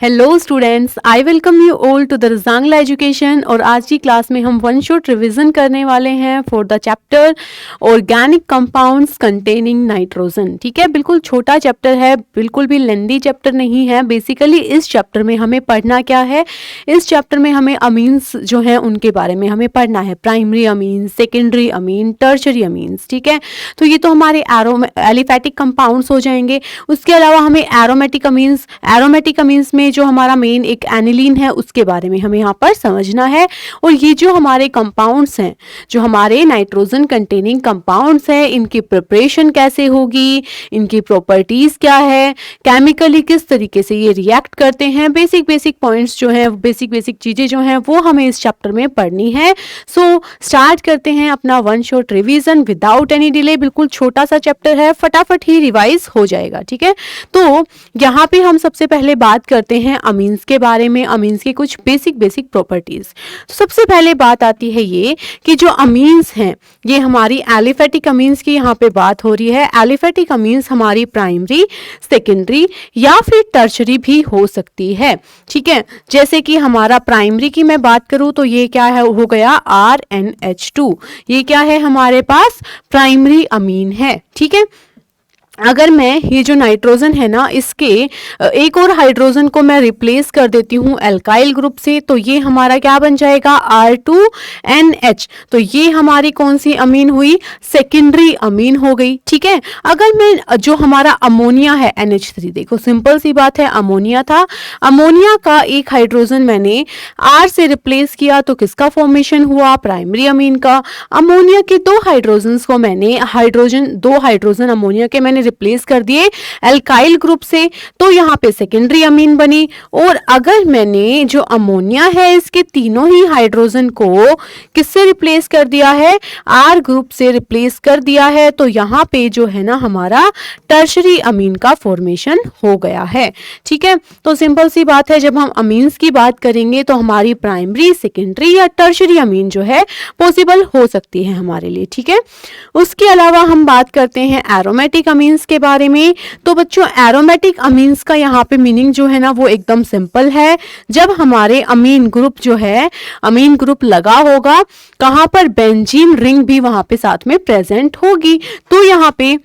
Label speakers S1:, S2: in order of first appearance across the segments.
S1: Hello students, I welcome you all to the Rajangla education. और आज की क्लास में हम वन शॉट रिवीजन करने वाले हैं for the chapter organic compounds containing nitrogen. ठीक है, बिल्कुल छोटा चैप्टर है, बिल्कुल भी लेंदी चैप्टर नहीं है। बेसिकली इस चैप्टर में हमें पढ़ना क्या है, इस चैप्टर में हमें अमीन्स जो हैं उनके बारे में हमें पढ़ना है। Primary amine, secondary amine, tertiary amines. ठीक है, तो ये तो हमारे एलिफेटिक कंपाउंड्स हो जाएंगे। उसके अलावा हमें एरोमेटिक अमीन्स में जो हमारा मेन एक एनिलीन है उसके बारे में हमें यहाँ पर समझना है। और ये जो हमारे कंपाउंड्स हैं, जो हमारे नाइट्रोजन कंटेनिंग कंपाउंड्स हैं, इनकी प्रिपरेशन कैसे होगी, इनकी प्रॉपर्टीज क्या है, केमिकली किस तरीके से ये रिएक्ट करते हैं, बेसिक पॉइंट्स जो हैं, बेसिक चीजें जो हैं वो हमें इस चैप्टर में पढ़नी है। सो स्टार्ट करते हैं अपना one shot revision without any delay. बिल्कुल छोटा सा चैप्टर है, फटाफट ही रिवाइज हो जाएगा। ठीक है, तो यहाँ पे हम सबसे पहले बात करते हैं अमीन्स के बारे में, अमीन्स की कुछ बेसिक प्रॉपर्टीज। सबसे पहले बात आती है ये कि जो अमीन्स हैं ये हमारी एलिफेटिक अमीन्स की यहाँ पे बात हो रही है। एलिफेटिक अमीन्स हमारी प्राइमरी, सेकेंडरी या फिर टर्शरी भी हो सकती है। ठीक है, जैसे कि हमारा प्राइमरी की मैं बात करूं तो ये क्या है, हो गया RNH2। ये क्या है, हमारे पास प्राइमरी अमीन है। ठीक है, अगर मैं ये जो नाइट्रोजन है ना, इसके एक और हाइड्रोजन को मैं रिप्लेस कर देती हूँ एल्काइल ग्रुप से, तो ये हमारा क्या बन जाएगा, R2NH। तो ये हमारी कौन सी अमीन हुई, सेकेंडरी अमीन हो गई। ठीक है, अगर मैं जो हमारा अमोनिया है NH3, देखो सिंपल सी बात है, अमोनिया था, अमोनिया का एक हाइड्रोजन मैंने R से रिप्लेस किया तो किसका फॉर्मेशन हुआ, प्राइमरी अमीन का। अमोनिया के दो हाइड्रोजन को मैंने दो हाइड्रोजन अमोनिया के मैंने रिप्लेस कर दिए एल्काइल ग्रुप से, तो यहाँ पे सेकेंडरी अमीन बनी। और अगर मैंने जो अमोनिया है इसके तीनों ही हाइड्रोजन को किससे रिप्लेस कर दिया है, R ग्रुप से रिप्लेस कर दिया है, तो यहाँ पे जो है ना हमारा टर्शरी अमीन का फॉर्मेशन हो गया है। ठीक है, तो सिंपल सी बात है, जब हम अमीन्स की बात करेंगे तो हमारी प्राइमरी, सेकेंडरी या टर्शरी अमीन जो है पॉसिबल हो सकती है हमारे लिए। ठीक है, उसके अलावा हम बात करते हैं एरोमेटिक अमीन्स के बारे में। तो बच्चों, एरोमेटिक अमीन्स का यहाँ पे मीनिंग जो है ना वो एकदम सिंपल है। जब हमारे अमीन ग्रुप जो है, अमीन ग्रुप लगा होगा कहाँ पर, बेंजीन रिंग भी वहां पे साथ में प्रेजेंट होगी। तो यहाँ पे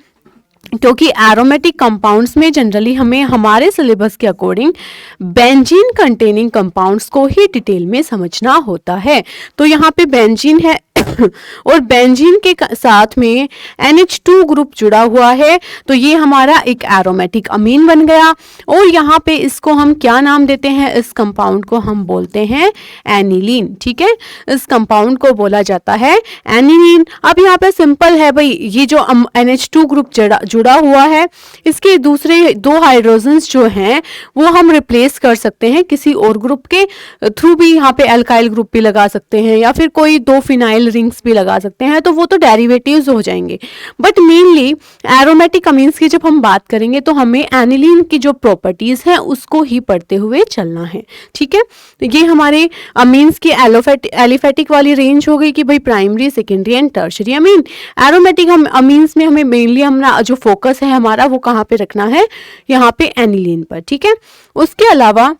S1: क्योंकि एरोमेटिक कंपाउंड्स में जनरली हमें हमारे सिलेबस के अकॉर्डिंग बेंजीन कंटेनिंग कंपाउंड्स को ही डिटेल में समझना होता है, तो यहाँ पे बेंजीन है और बेंजीन के साथ में NH2 ग्रुप जुड़ा हुआ है, तो ये हमारा एक एरोमेटिक अमीन बन गया। और यहाँ पे इसको हम क्या नाम देते हैं, इस कंपाउंड को हम बोलते हैं एनिलीन। ठीक है, इस कंपाउंड को बोला जाता है एनिलीन। अब यहाँ पे सिंपल है भाई, ये जो NH2 ग्रुप जुड़ा हुआ है, इसके दूसरे दो हाइड्रोजन्स जो हैं वो हम रिप्लेस कर सकते हैं किसी और ग्रुप के थ्रू भी। यहाँ पे एल्काइल ग्रुप भी लगा सकते हैं या फिर कोई दो फिनाइल रिंग्स भी लगा सकते हैं, तो वो तो डेरिवेटिव्स हो जाएंगे। बट मेनली एरोमेटिक अमीन्स की जब हम बात करेंगे तो हमें एनिलीन की जो प्रॉपर्टीज हैं उसको ही पढ़ते हुए चलना है। ठीक है, तो ये हमारे अमीन्स की एलिफेटिक वाली रेंज हो गई कि भाई primary, secondary and tertiary Amin. Aromatic amines में हमें मेनली हमारा जो फोकस है हमारा वो कहाँ पे रखना है, यहाँ पे एनिलीन पर। ठीक है, उसके अलावा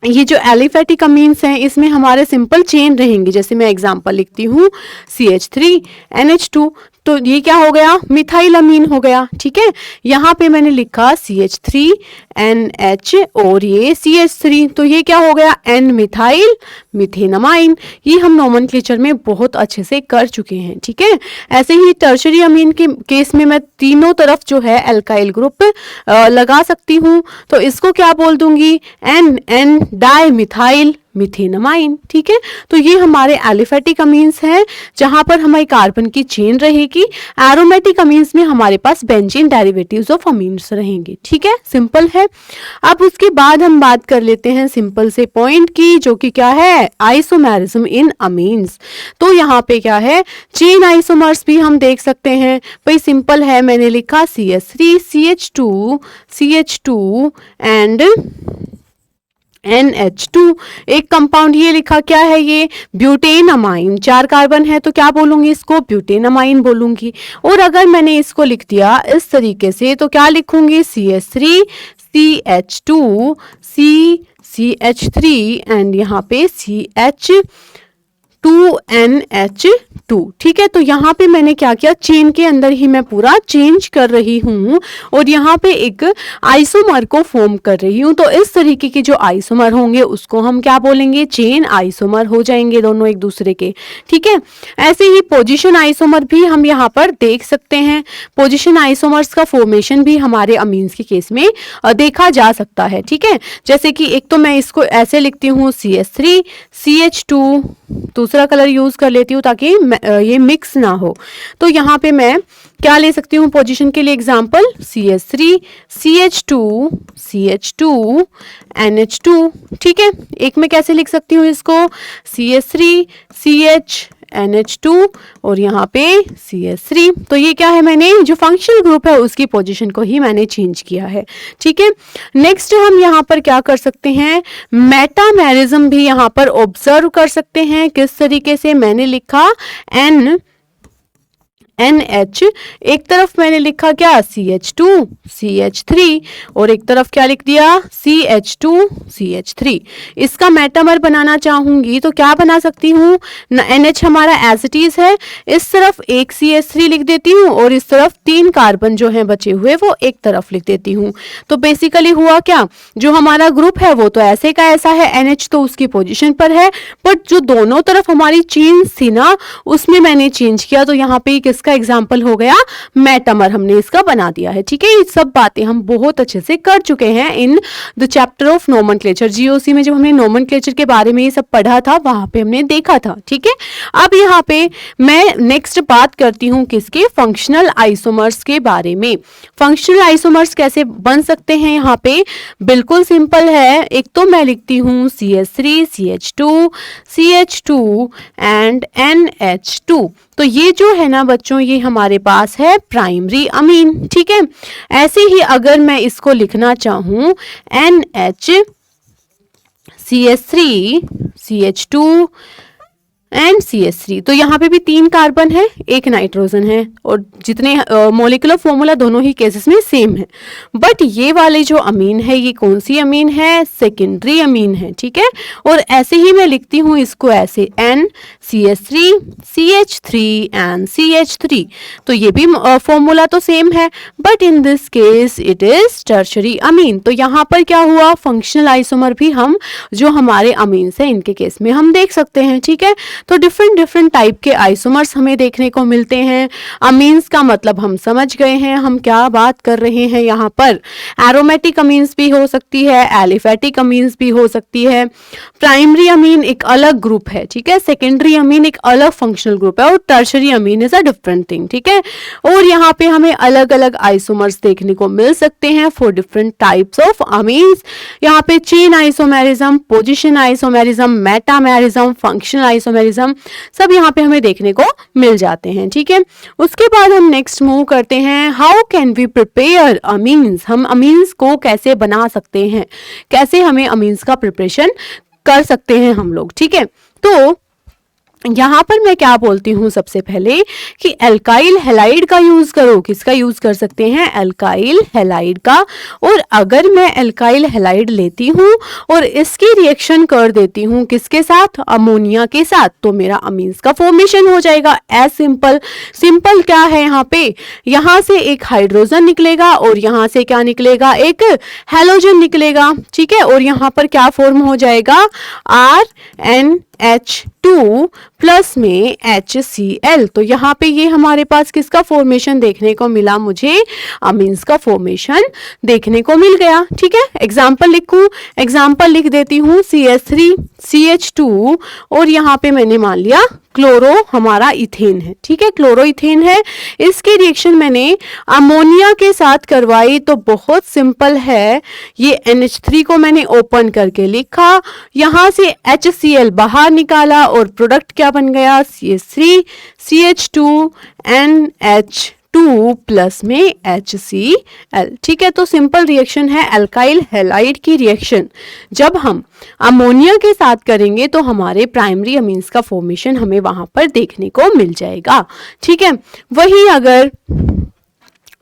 S1: ये जो एलिफेटिक अमीन्स हैं इसमें हमारे सिंपल चेन रहेंगे। जैसे मैं एग्जांपल लिखती हूँ CH3NH2, तो ये क्या हो गया, मिथाइल अमीन हो गया। ठीक है, यहाँ पे मैंने लिखा CH3NH और ये CH3, तो ये क्या हो गया, N मिथाइल मिथेनमाइन। ये हम नोमेनक्लेचर में बहुत अच्छे से कर चुके हैं। ठीक है, ऐसे ही टर्शरी अमीन के केस में मैं तीनों तरफ जो है एल्काइल ग्रुप लगा सकती हूँ, तो इसको क्या बोल दूंगी, N डाई मिथाइल मिथेनमाइन। ठीक है, तो ये हमारे एलिफेटिक अमीन्स हैं जहां पर हमारी कार्बन की चेन रहेगी। एरोमेटिक अमीन्स में हमारे पास बेंजीन डेरिवेटिव्स ऑफ अमीन्स रहेंगे। ठीक है, सिंपल है। अब उसके बाद हम बात कर लेते हैं सिंपल से पॉइंट की, जो कि क्या है, आइसोमेरिज्म इन अमीन्स। तो यहाँ पे क्या है, चेन आइसोमर्स भी हम देख सकते हैं। भाई सिंपल है, मैंने लिखा CH3 CH2 एंड NH2। एक कंपाउंड ये लिखा, क्या है ये, ब्यूटेनमाइन। 4 कार्बन है तो क्या बोलूंगी, इसको ब्यूटेनमाइन बोलूंगी। और अगर मैंने इसको लिख दिया इस तरीके से तो क्या लिखूंगी, CH3 CH2 CH3 एंड यहाँ पे CH2NH2। ठीक है, तो यहाँ पे मैंने क्या किया, चेन के अंदर ही मैं पूरा चेंज कर रही हूँ और यहाँ पे एक आइसोमर को फॉर्म कर रही हूँ। तो इस तरीके के जो आइसोमर होंगे उसको हम क्या बोलेंगे, चेन आइसोमर हो जाएंगे दोनों एक दूसरे के। ठीक है, ऐसे ही पोजीशन आइसोमर भी हम यहाँ पर देख सकते हैं। पोजीशन आइसोमर्स का फॉर्मेशन भी हमारे अमीन्स के केस में देखा जा सकता है। ठीक है, जैसे कि एक तो मैं इसको ऐसे लिखती हूँ CH3 CH2, दूसरा कलर यूज कर लेती हूँ ताकि ये मिक्स ना हो। तो यहाँ पे मैं क्या ले सकती हूँ पोजीशन के लिए example, CH3 CH2 CH2 NH2। ठीक है, एक में कैसे लिख सकती हूँ इसको, CH3 CH NH2 और यहाँ पे CH3। तो ये क्या है, मैंने जो फंक्शनल ग्रुप है उसकी पोजीशन को ही मैंने चेंज किया है। ठीक है, नेक्स्ट हम यहाँ पर क्या कर सकते हैं, मेटामेरिज्म भी यहाँ पर ऑब्जर्व कर सकते हैं। किस तरीके से, मैंने लिखा NH, एक तरफ मैंने लिखा क्या, CH2 CH3 और एक तरफ क्या लिख दिया, CH2 CH3। इसका मेटामर बनाना चाहूंगी तो क्या बना सकती हूँ, NH हमारा एज इट इज है, इस तरफ एक CH3 लिख देती हूँ और इस तरफ 3 कार्बन जो हैं बचे हुए वो एक तरफ लिख देती हूँ। तो बेसिकली हुआ क्या, जो हमारा ग्रुप है वो तो ऐसे का ऐसा है, NH तो उसकी पोजीशन पर है, बट जो दोनों तरफ हमारी चेन थी ना उसमें मैंने चेंज किया। तो यहाँ पे किसका एग्जाम्पल हो गया, मेटामर, हमने इसका बना दिया है। ठीक है, ये सब बातें हम बहुत अच्छे से कर चुके हैं in the chapter of nomenclature. GOC में जब हमने नोमेनक्लेचर के बारे में ये सब पढ़ा था वहां पे हमने देखा था। ठीक है, अब यहाँ पे मैं नेक्स्ट बात करती हूँ किसके, फंक्शनल आइसोमर्स के बारे में। फंक्शनल आइसोमर्स कैसे बन सकते हैं, यहाँ पे बिल्कुल सिंपल है। एक तो मैं लिखती हूँ CH3 CH2 CH2 and NH2। तो ये जो है ना बच्चों, ये हमारे पास है प्राइमरी अमीन। ठीक है, ऐसे ही अगर मैं इसको लिखना चाहूं NH CH3 CH2 and CH3, तो यहाँ पे भी 3 कार्बन है, एक नाइट्रोजन है और जितने मॉलिक्यूलर फॉर्मूला दोनों ही केसेस में सेम है। बट ये वाले जो अमीन है ये कौन सी अमीन है, सेकेंडरी अमीन है। ठीक है, और ऐसे ही मैं लिखती हूँ इसको ऐसे N CH3 CH3 and CH3। तो ये भी फॉर्मूला तो सेम है, but in this case it is tertiary अमीन। तो यहाँ पर क्या हुआ, फंक्शनल आइसोमर भी हम जो हमारे अमीन्स है इनके केस में हम देख सकते हैं। ठीक है, तो डिफरेंट टाइप के आइसोमर्स हमें देखने को मिलते हैं। अमीन्स का मतलब हम समझ गए हैं, हम क्या बात कर रहे हैं यहाँ पर। एरोमेटिक अमीन्स भी हो सकती है, एलिफेटिक अमीन्स भी हो सकती है। प्राइमरी अमीन एक अलग ग्रुप है, ठीक है, सेकेंडरी अमीन एक अलग फंक्शनल ग्रुप है और tertiary amine is a different thing. ठीक है, और यहाँ पे हमें अलग अलग आइसोमर्स देखने को मिल सकते हैं for different types of amines. यहाँ पे chain isomerism, position isomerism, metamerism, functional isomerism सब यहाँ पे हमें देखने को मिल जाते हैं। ठीक है, उसके बाद हम नेक्स्ट मूव करते हैं, how can we prepare amines. हम अमीन्स को कैसे बना सकते हैं, कैसे हमें अमीन्स का प्रिपरेशन कर सकते हैं हम लोग। ठीक है, तो यहाँ पर मैं क्या बोलती हूँ सबसे पहले कि एल्काइल हैलाइड का यूज करो। किसका यूज कर सकते हैं, एल्काइल हैलाइड का। और अगर मैं एल्काइल हैलाइड लेती हूँ और इसकी रिएक्शन कर देती हूँ किसके साथ, अमोनिया के साथ, तो मेरा अमीन्स का फॉर्मेशन हो जाएगा। As simple. सिंपल क्या है, यहाँ पे यहाँ से एक हाइड्रोजन निकलेगा और यहाँ से क्या निकलेगा, एक हैलोजन निकलेगा। ठीक है, और यहाँ पर क्या फॉर्म हो जाएगा, RNH2 प्लस में HCl। तो यहाँ पे ये हमारे पास किसका फॉर्मेशन देखने को मिला, मुझे अमीन्स का फॉर्मेशन देखने को मिल गया। ठीक है, एग्जाम्पल लिखूं, एग्जाम्पल लिख देती हूँ CH3 CH2 और यहाँ पे मैंने मान लिया क्लोरो हमारा इथेन है। ठीक है, क्लोरो इथेन है। इसकी रिएक्शन मैंने अमोनिया के साथ करवाई तो बहुत सिंपल है, ये NH3 को मैंने ओपन करके लिखा, यहाँ से HCl बाहर निकाला और प्रोडक्ट क्या बन गया, CH3 CH2 NH2 प्लस में HCl। ठीक है, तो सिंपल रिएक्शन है एल्काइल हैलाइड की रिएक्शन। जब हम अमोनिया के साथ करेंगे तो हमारे प्राइमरी अमीन्स का फॉर्मेशन हमें वहां पर देखने को मिल जाएगा। ठीक है, वही अगर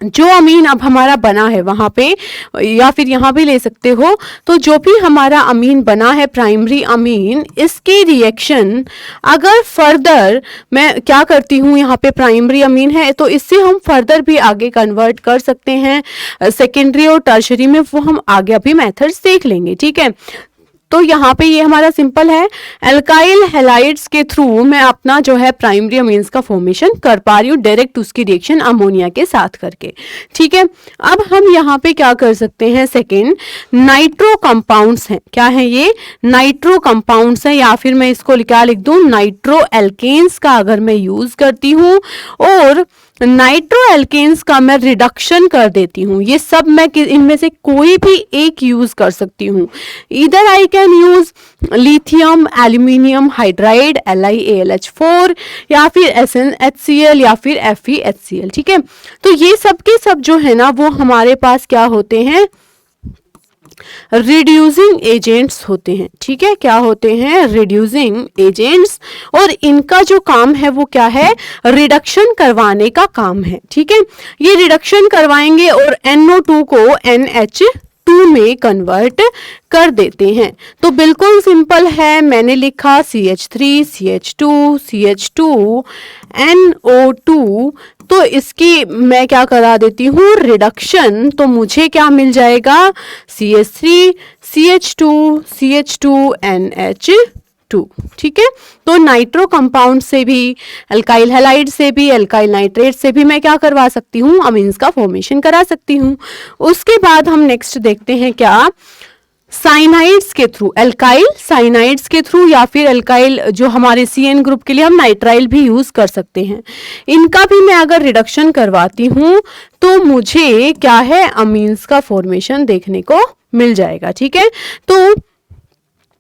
S1: जो अमीन अब हमारा बना है वहां पे, या फिर यहाँ भी ले सकते हो, तो जो भी हमारा अमीन बना है प्राइमरी अमीन, इसके रिएक्शन अगर फर्दर मैं क्या करती हूँ, यहाँ पे प्राइमरी अमीन है तो इससे हम फर्दर भी आगे कन्वर्ट कर सकते हैं सेकेंडरी और टर्शरी में, वो हम आगे अभी मेथड्स देख लेंगे, ठीक है। तो यहाँ पे ये हमारा सिंपल है, एल्काइल हैलाइड्स के थ्रू मैं अपना जो है प्राइमरी अमीन्स का फॉर्मेशन कर पा रही हूँ डायरेक्ट उसकी रिएक्शन अमोनिया के साथ करके, ठीक है। अब हम यहाँ पे क्या कर सकते हैं, सेकेंड नाइट्रो कंपाउंड्स हैं, क्या है ये, नाइट्रो कंपाउंड्स हैं, या फिर मैं इसको क्या लिख दूं, नाइट्रो एल्केन्स का अगर मैं यूज करती हूँ और नाइट्रो एल्केन्स का मैं रिडक्शन कर देती हूँ, ये सब मैं इनमें से कोई भी एक यूज कर सकती हूँ। इधर I can use lithium aluminium hydride LiAlH4 या फिर SnHCl या फिर FeHCl, ठीक है। तो ये सब के सब जो है ना वो हमारे पास क्या होते हैं, रिड्यूसिंग एजेंट्स होते हैं, ठीक है। क्या होते हैं, रिड्यूसिंग एजेंट्स, और इनका जो काम है वो क्या है, रिडक्शन करवाने का काम है, ठीक है। ये रिडक्शन करवाएंगे और NO2 को NH2 में कन्वर्ट कर देते हैं। तो बिल्कुल सिंपल है, मैंने लिखा CH3 CH2 CH2 NO2, तो इसकी मैं क्या करा देती हूँ, रिडक्शन, तो मुझे क्या मिल जाएगा, CH3 CH2 CH2 NH2, ठीक है। तो नाइट्रो कंपाउंड से भी, अल्काइल हैलाइड से भी, अल्काइल नाइट्रेट से भी मैं क्या करवा सकती हूँ, अमीन्स का फॉर्मेशन करा सकती हूँ। उसके बाद हम नेक्स्ट देखते हैं क्या, साइनाइड्स के थ्रू, अल्काइल साइनाइड्स के थ्रू, या फिर अल्काइल जो हमारे CN ग्रुप के लिए हम नाइट्राइल भी यूज कर सकते हैं, इनका भी मैं अगर रिडक्शन करवाती हूँ तो मुझे क्या है, अमीन्स का फॉर्मेशन देखने को मिल जाएगा, ठीक है। तो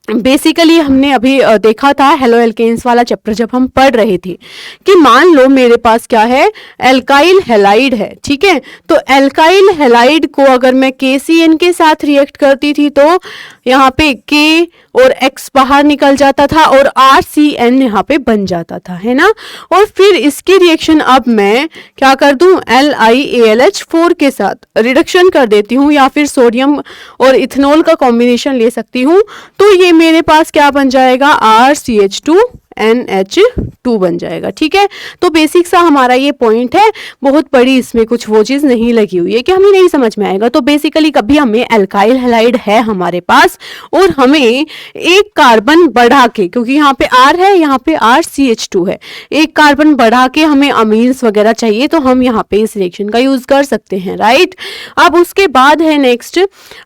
S1: बेसिकली हमने अभी देखा था हेलो एल्केन्स वाला चैप्टर जब हम पढ़ रहे थे कि मान लो मेरे पास क्या है, एल्काइल हैलाइड है, ठीक है। तो एल्काइल हैलाइड को अगर मैं KCN के साथ रिएक्ट करती थी तो यहाँ पे K और X बाहर निकल जाता था और RCN यहाँ पे बन जाता था, है ना। और फिर इसकी रिएक्शन अब मैं क्या कर दूं, LiAlH4 के साथ रिडक्शन कर देती हूँ, या फिर सोडियम और इथेनॉल का कॉम्बिनेशन ले सकती हूँ, तो ये मेरे पास क्या बन जाएगा, RCH2 NH2 बन जाएगा, ठीक है। तो बेसिक सा हमारा ये पॉइंट है, बहुत बड़ी इसमें कुछ वो चीज नहीं लगी हुई है कि हमें नहीं समझ में आएगा। तो बेसिकली कभी हमें अल्काइल हैलाइड है हमारे पास और हमें एक कार्बन बढ़ा के, क्योंकि यहाँ पे R है, यहाँ पे RCH2 है, एक कार्बन बढ़ा के हमें अमीन्स वगैरह चाहिए, तो हम यहाँ पे इस रिएक्शन का यूज कर सकते हैं, राइट। अब उसके बाद है नेक्स्ट,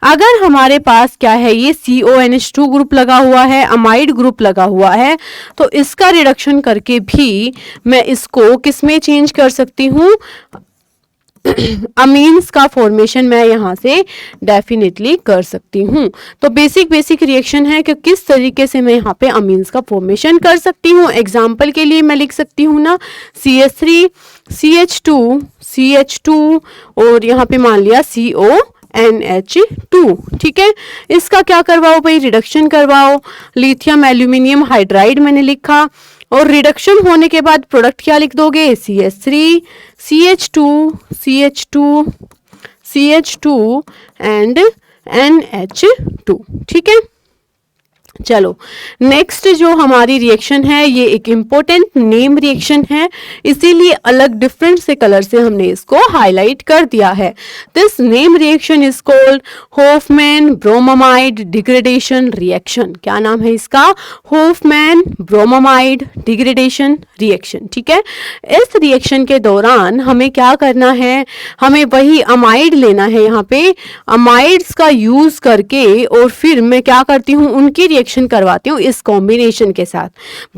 S1: अगर हमारे पास क्या है, ये CONH2 ग्रुप लगा हुआ है, अमाइड ग्रुप लगा हुआ है, तो इसका रिडक्शन करके भी मैं इसको किस में चेंज कर सकती हूँ, अमीन्स का फॉर्मेशन मैं यहाँ से डेफिनेटली कर सकती हूँ। तो बेसिक रिएक्शन है कि किस तरीके से मैं यहाँ पे अमीन्स का फॉर्मेशन कर सकती हूँ। एग्जाम्पल के लिए मैं लिख सकती हूँ ना, CH3 CH2 और यहाँ पे मान लिया CONH2, ठीक है। इसका क्या करवाओ भाई, रिडक्शन करवाओ, लिथियम एल्यूमिनियम हाइड्राइड मैंने लिखा, और रिडक्शन होने के बाद प्रोडक्ट क्या लिख दोगे, CH3 CH2 एंड NH2, ठीक है। चलो नेक्स्ट जो हमारी रिएक्शन है, ये एक इंपॉर्टेंट नेम रिएक्शन है, इसीलिए अलग डिफरेंट से कलर से हमने इसको हाईलाइट कर दिया है। This name reaction is called Hofmann bromamide degradation reaction. क्या नाम है इसका, होफमैन ब्रोमामाइड डिग्रेडेशन रिएक्शन, ठीक है। इस रिएक्शन के दौरान हमें क्या करना है, हमें वही अमाइड लेना है, यहाँ पे अमाइड्स का यूज करके, और फिर मैं क्या करती हूँ, उनकी रिएक्शन करवाती हूँ इस कॉम्बिनेशन के साथ,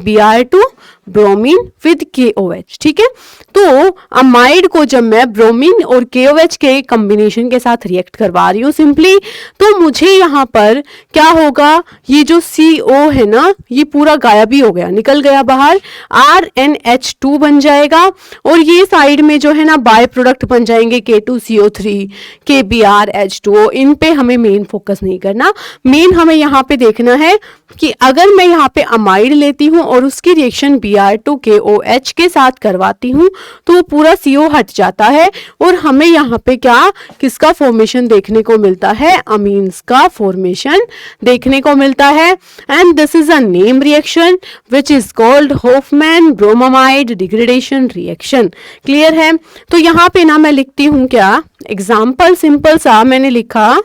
S1: Br2 ब्रोमीन विद KOH, ठीक है। तो अमाइड को जब मैं ब्रोमीन और KOH के कॉम्बिनेशन के साथ रिएक्ट करवा रही हूँ सिंपली, तो मुझे यहाँ पर क्या होगा, ये जो CO है ना, ये पूरा गायब ही हो गया, निकल गया बाहर, RNH2 बन जाएगा, और ये साइड में जो है ना बाय प्रोडक्ट बन जाएंगे K2CO3 KBrH2O। इन पे हमें मेन फोकस नहीं करना, मेन हमें यहाँ पे देखना है कि अगर मैं यहाँ पे अमाइड लेती हूँ और उसकी रिएक्शन Br2KOH के साथ करवाती हूँ तो वो पूरा CO हट जाता है और हमें यहाँ पे क्या किसका फॉर्मेशन देखने को मिलता है, अमीन्स का फॉर्मेशन देखने को मिलता है। And this is a name reaction which is called Hofmann bromamide degradation reaction. Clear है? तो यहाँ पे ना मैं लिखती हूँ क्या, एग्जाम्पल सिंपल सा मैंने लिखा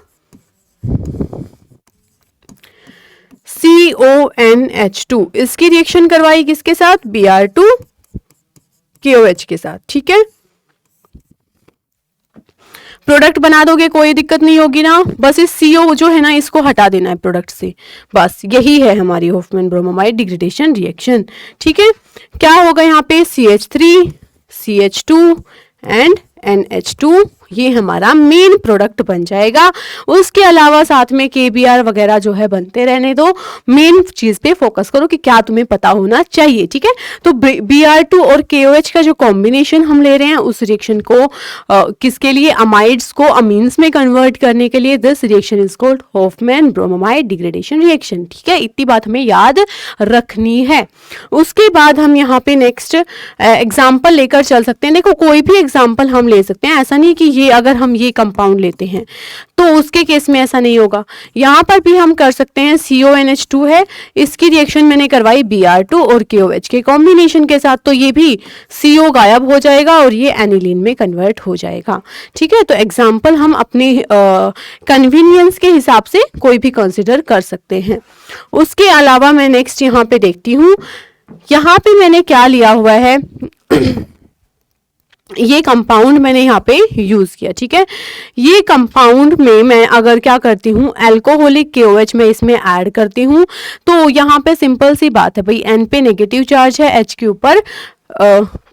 S1: CONH2, इसकी रिएक्शन करवाई किसके साथ, Br2KOH के साथ। ठीक है, प्रोडक्ट बना दोगे कोई दिक्कत नहीं होगी ना, बस इस CO जो है ना इसको हटा देना है प्रोडक्ट से, बस यही है हमारी होफमैन ब्रोमामाइड डिग्रेडेशन रिएक्शन। ठीक है, क्या होगा यहाँ पे CH3 CH2 एंड NH2, ये हमारा मेन प्रोडक्ट बन जाएगा। उसके अलावा साथ में KBr वगैरह जो है बनते रहने दो, मेन चीज पे फोकस करो कि क्या तुम्हें पता होना चाहिए। ठीक है, तो Br2 और KOH का जो कॉम्बिनेशन हम ले रहे हैं उस रिएक्शन को किसके लिए, अमाइड्स को अमीन्स में कन्वर्ट करने के लिए, this reaction is called Hofmann bromamide degradation reaction. ठीक है, इतनी बात हमें याद रखनी है। उसके बाद हम यहाँ पे नेक्स्ट एग्जाम्पल लेकर चल सकते हैं। देखो कोई भी एग्जाम्पल हम ले सकते हैं, ऐसा नहीं कि ये अगर हम ये कंपाउंड लेते हैं तो उसके केस में ऐसा नहीं होगा। यहाँ पर भी हम कर सकते हैं, CONH2 है, इसकी रिएक्शन मैंने करवाई Br2 और KOH के कॉम्बिनेशन के साथ, तो ये भी CO गायब हो जाएगा और ये एनिलीन में कन्वर्ट हो जाएगा। ठीक है, तो एग्जाम्पल हम अपने कन्वीनियंस के हिसाब से कोई भी कंसिडर कर सकते हैं। उसके अलावा मैं नेक्स्ट यहाँ पे देखती हूँ, यहाँ पे मैंने क्या लिया हुआ है ये कंपाउंड मैंने यहाँ पे यूज किया। ठीक है, ये कंपाउंड में मैं अगर क्या करती हूँ, अल्कोहलिक KOH में इसमें ऐड करती हूँ, तो यहाँ पे सिंपल सी बात है भाई, N पे नेगेटिव चार्ज है, H के ऊपर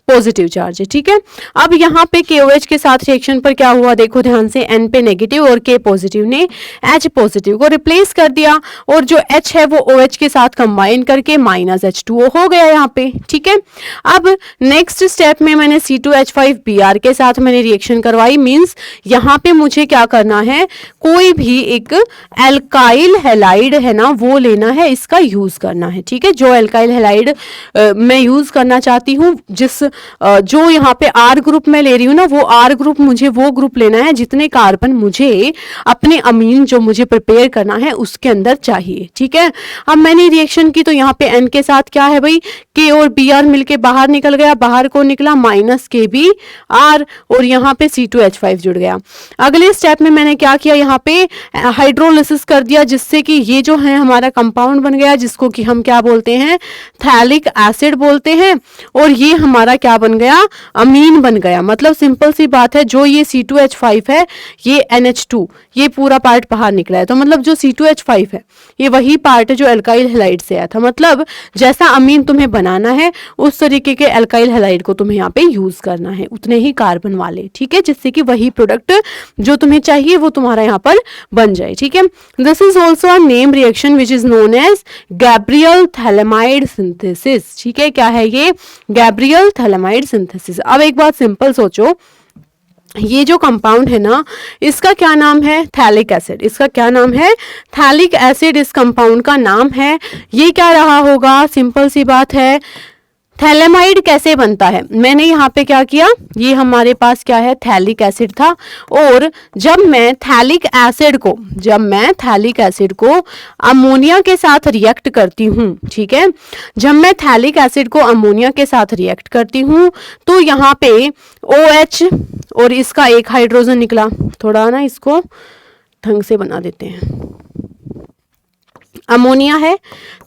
S1: पॉजिटिव चार्ज है। ठीक है, अब यहाँ पे KOH के साथ रिएक्शन पर क्या हुआ, देखो ध्यान से, N पे नेगेटिव और K पॉजिटिव ने H पॉजिटिव को रिप्लेस कर दिया और जो H है वो OH के साथ कंबाइन करके -H2O हो गया यहाँ पे। ठीक है, अब नेक्स्ट स्टेप में मैंने C2H5Br के साथ मैंने रिएक्शन करवाई, मींस यहाँ पे मुझे क्या करना है, कोई भी एक एल्काइल हैलाइड है ना वो लेना है, इसका यूज करना है। ठीक है, जो एल्काइल हैलाइड मैं यूज करना चाहती हूँ, जिस जो यहाँ पे R ग्रुप में ले रही हूँ ना, वो R ग्रुप मुझे वो ग्रुप लेना है जितने कार्बन मुझे अपने अमीन जो मुझे प्रिपेयर करना है उसके अंदर चाहिए। ठीक है, अब मैंने रिएक्शन की तो यहाँ पे N के साथ क्या है भाई, K और Br मिलके बाहर निकल गया, बाहर को निकला -KBr और यहाँ पे C2H5 जुड़ गया। अगले स्टेप में मैंने क्या किया, यहाँ पे हाइड्रोलिसिस कर दिया, जिससे कि ये जो है हमारा कंपाउंड बन गया, जिसको कि हम क्या बोलते हैं, थैलिक एसिड बोलते हैं, और ये हमारा क्या बन गया, अमीन बन गया। मतलब सिंपल सी बात है, जो ये C2H5 है, ये NH2, ये पूरा पार्ट बाहर निकला है, तो मतलब जो C2H5 है ये वही पार्ट है जो अल्काइल हैलाइड से आया था। मतलब जैसा अमीन तुम्हें बनाना है उस तरीके के अल्काइल हैलाइड को तुम्हें यहाँ पे यूज करना है, उतने ही कार्बन वाले। ठीक है, जिससे कि वही प्रोडक्ट जो तुम्हें चाहिए वो तुम्हारा यहाँ पर बन जाए। ठीक है, this is also a name reaction which is known as Gabriel phthalimide synthesis. ठीक है, क्या है ये, गैब्रियल थैलेमाइड सिंथेसिस। अब एक बात सिंपल सोचो, ये जो कंपाउंड है ना इसका क्या नाम है, थैलिक एसिड। इसका क्या नाम है, थैलिक एसिड इस कंपाउंड का नाम है। ये क्या रहा होगा, सिंपल सी बात है, थैलेमाइड कैसे बनता है, मैंने यहाँ पे क्या किया, ये हमारे पास क्या है, थैलिक एसिड था, और जब मैं थैलिक एसिड को अमोनिया के साथ रिएक्ट करती हूँ, ठीक है, जब मैं थैलिक एसिड को अमोनिया के साथ रिएक्ट करती हूँ तो यहाँ पे OH और इसका एक हाइड्रोजन निकला, थोड़ा ना इसको ढंग से बना देते हैं, अमोनिया है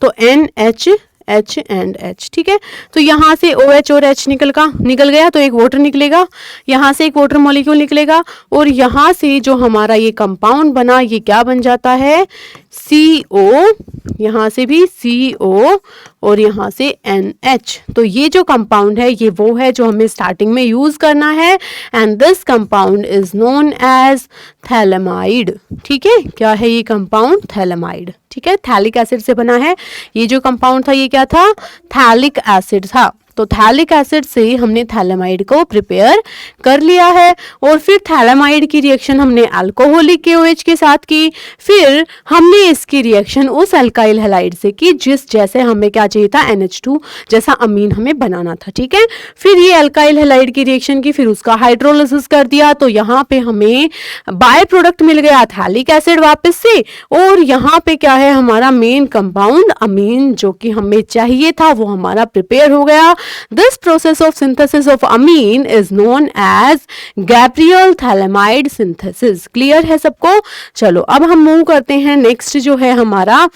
S1: तो NH एंड H। ठीक है, तो यहाँ से OH और H निकल गया तो एक वाटर निकलेगा, यहाँ से एक वाटर मॉलिक्यूल निकलेगा, और यहाँ से जो हमारा ये कंपाउंड बना ये क्या बन जाता है, CO, यहाँ से भी CO और यहाँ से NH। तो ये जो कंपाउंड है ये वो है जो हमें स्टार्टिंग में यूज करना है, and this compound is known as phthalimide. ठीक है, क्या है ये कंपाउंड, थैलेमाइड। ठीक है, थैलिक एसिड से बना है, ये जो कंपाउंड था ये क्या था, थैलिक एसिड था, तो तो थैलिक एसिड से हमने थैलेमाइड को प्रिपेयर कर लिया है और फिर थैलेमाइड की रिएक्शन हमने अल्कोहलिक KOH के साथ की, फिर हमने इसकी रिएक्शन उस अल्काइल हैलाइड से की जैसे हमें क्या चाहिए था, NH2 जैसा अमीन हमें बनाना था। ठीक है, फिर ये अल्काइल हैलाइड की रिएक्शन की, फिर उसका हाइड्रोलिसिस कर दिया, तो यहाँ पे हमें बाय प्रोडक्ट मिल गया थैलिक एसिड वापस से, और यहाँ पे क्या है हमारा मेन कंपाउंड अमीन जो कि हमें चाहिए था वो हमारा प्रिपेयर हो गया। This process of synthesis of amine is known as Gabriel phthalimide synthesis. Clear है सबको? चलो अब हम मूव करते हैं नेक्स्ट जो है हमारा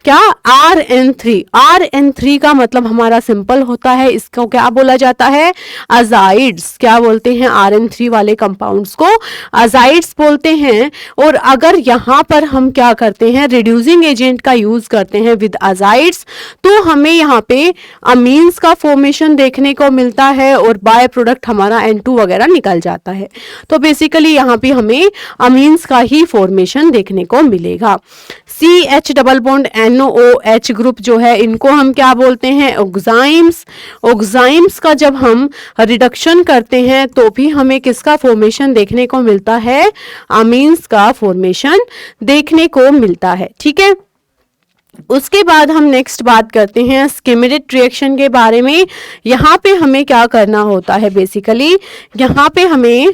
S1: क्या, RN3। RN3 का मतलब हमारा सिंपल होता है, इसको क्या बोला जाता है, अजाइड्स। क्या बोलते हैं RN3 वाले कंपाउंड्स को? अजाइड्स बोलते हैं। और अगर यहाँ पर हम क्या करते हैं, रिड्यूसिंग एजेंट का यूज करते हैं विद अजाइड्स, तो हमें यहाँ पे अमीन्स का फॉर्मेशन देखने को मिलता है और बाय प्रोडक्ट हमारा N2 वगैरह निकल जाता है। तो बेसिकली यहाँ पे हमें अमीन्स का ही फॉर्मेशन देखने को मिलेगा। CH double bond NOOH group जो है इनको हम क्या बोलते हैं, ऑक्साइम्स। ऑक्साइम्स का जब हम रिडक्शन करते हैं तो भी हमें किसका फॉर्मेशन देखने को मिलता है, अमीन्स का फॉर्मेशन देखने को मिलता है। ठीक है, उसके बाद हम नेक्स्ट बात करते हैं स्किमेटिक रिएक्शन के बारे में। यहाँ पे हमें क्या करना होता है, बेसिकली यहाँ पे हमें